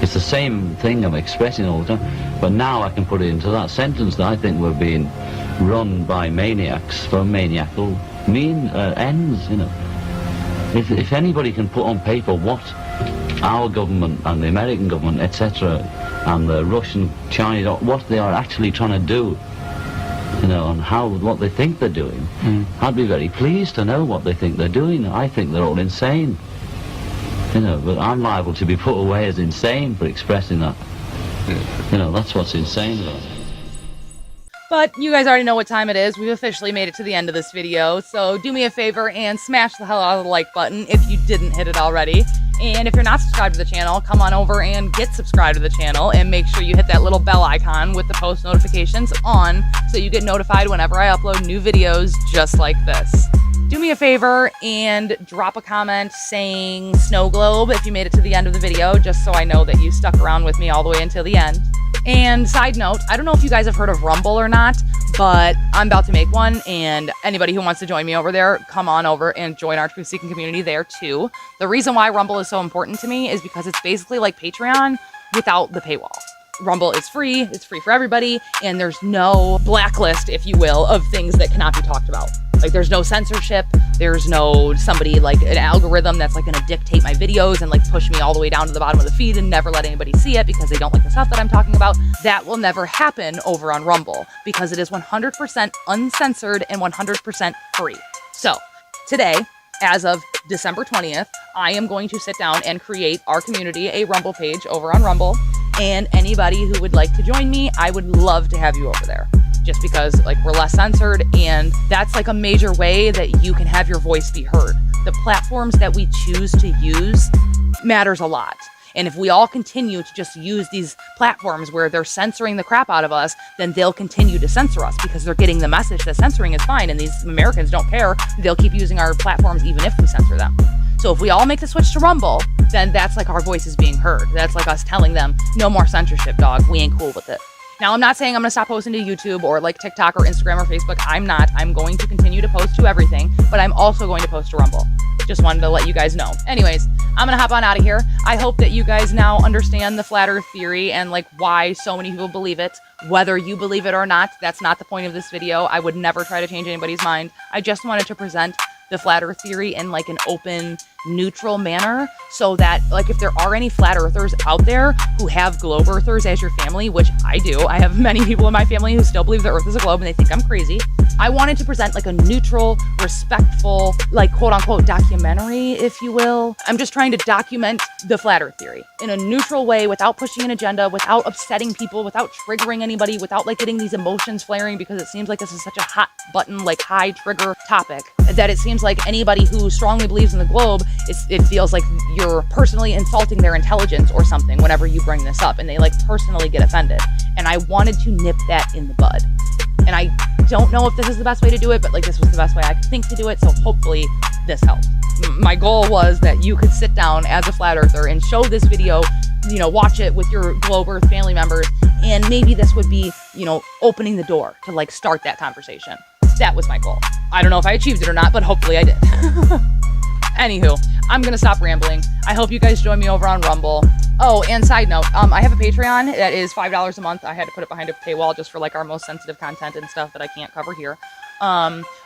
It's the same thing I'm expressing all the time, but now I can put it into that sentence that I think we're being run by maniacs for maniacal ends, you know. If anybody can put on paper what our government and the American government, etc., and the Russian, Chinese, what they are actually trying to do, you know, and what they think they're doing, I'd be very pleased to know what they think they're doing. I think they're all insane, you know, but I'm liable to be put away as insane for expressing that. You know, that's what's insane about it. But you guys already know what time it is. We've officially made it to the end of this video, so do me a favor and smash the hell out of the like button if you didn't hit it already. And if you're not subscribed to the channel, come on over and get subscribed to the channel, and make sure you hit that little bell icon with the post notifications on so you get notified whenever I upload new videos just like this. Do me a favor and drop a comment saying snow globe if you made it to the end of the video, just so I know that you stuck around with me all the way until the end. And side note, I don't know if you guys have heard of Rumble or not, but I'm about to make one, and anybody who wants to join me over there, come on over and join our truth seeking community there too. The reason why Rumble is so important to me is because it's basically like Patreon without the paywall. Rumble is free, it's free for everybody, and there's no blacklist, if you will, of things that cannot be talked about. Like, there's no censorship, there's no somebody, like an algorithm that's like gonna dictate my videos and like push me all the way down to the bottom of the feed and never let anybody see it because they don't like the stuff that I'm talking about. That will never happen over on Rumble because it is 100% uncensored and 100% free. So, today, as of December 20th, I am going to sit down and create our community a Rumble page over on Rumble. And anybody who would like to join me, I would love to have you over there. Just because like we're less censored, and that's like a major way that you can have your voice be heard. The platforms that we choose to use matters a lot. And if we all continue to just use these platforms where they're censoring the crap out of us, then they'll continue to censor us because they're getting the message that censoring is fine and these Americans don't care. They'll keep using our platforms even if we censor them. So if we all make the switch to Rumble, then that's like our voices being heard. That's like us telling them, no more censorship, dog. We ain't cool with it. Now, I'm not saying I'm going to stop posting to YouTube or like TikTok or Instagram or Facebook. I'm not. I'm going to continue to post to everything, but I'm also going to post to Rumble. Just wanted to let you guys know. Anyways, I'm going to hop on out of here. I hope that you guys now understand the flat earth theory and like why so many people believe it. Whether you believe it or not, that's not the point of this video. I would never try to change anybody's mind. I just wanted to present the flat earth theory in like an open, neutral manner so that like if there are any flat earthers out there who have globe earthers as your family, which I do, I have many people in my family who still believe the earth is a globe and they think I'm crazy. I wanted to present like a neutral, respectful, like quote unquote documentary, if you will. I'm just trying to document the flat earth theory in a neutral way without pushing an agenda, without upsetting people, without triggering anybody, without like getting these emotions flaring because it seems like this is such a hot button, like high trigger topic that it seems like anybody who strongly believes in the globe, it feels like you're personally insulting their intelligence or something whenever you bring this up and they like personally get offended. And I wanted to nip that in the bud. And I don't know if this is the best way to do it, but like this was the best way I could think to do it. So hopefully this helped. My goal was that you could sit down as a flat earther and show this video, you know, watch it with your globe earth family members. And maybe this would be, you know, opening the door to like start that conversation. That was my goal. I don't know if I achieved it or not, but hopefully I did. Anywho, I'm going to stop rambling. I hope you guys join me over on Rumble. Oh, and side note, I have a Patreon that is $5 a month. I had to put it behind a paywall just for like our most sensitive content and stuff that I can't cover here.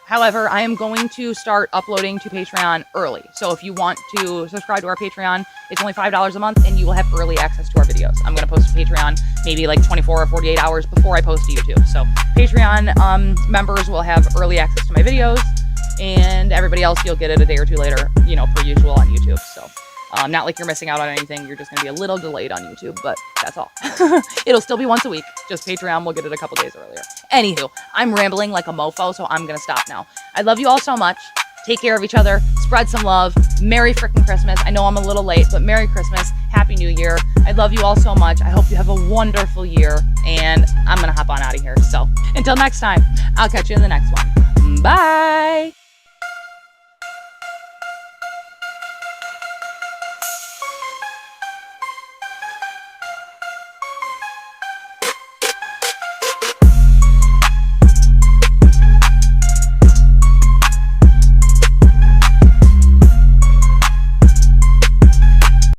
However, I am going to start uploading to Patreon early. So if you want to subscribe to our Patreon, it's only $5 a month and you will have early access to our videos. I'm going to post to Patreon maybe like 24 or 48 hours before I post to YouTube. So Patreon members will have early access to my videos and everybody else, you'll get it a day or two later, you know, per usual on YouTube. So not like you're missing out on anything. You're just going to be a little delayed on YouTube, but that's all. It'll still be once a week. Just Patreon will get it a couple days earlier. Anywho, I'm rambling like a mofo, so I'm going to stop now. I love you all so much. Take care of each other. Spread some love. Merry frickin' Christmas. I know I'm a little late, but Merry Christmas. Happy New Year. I love you all so much. I hope you have a wonderful year, and I'm going to hop on out of here. So until next time, I'll catch you in the next one. Bye.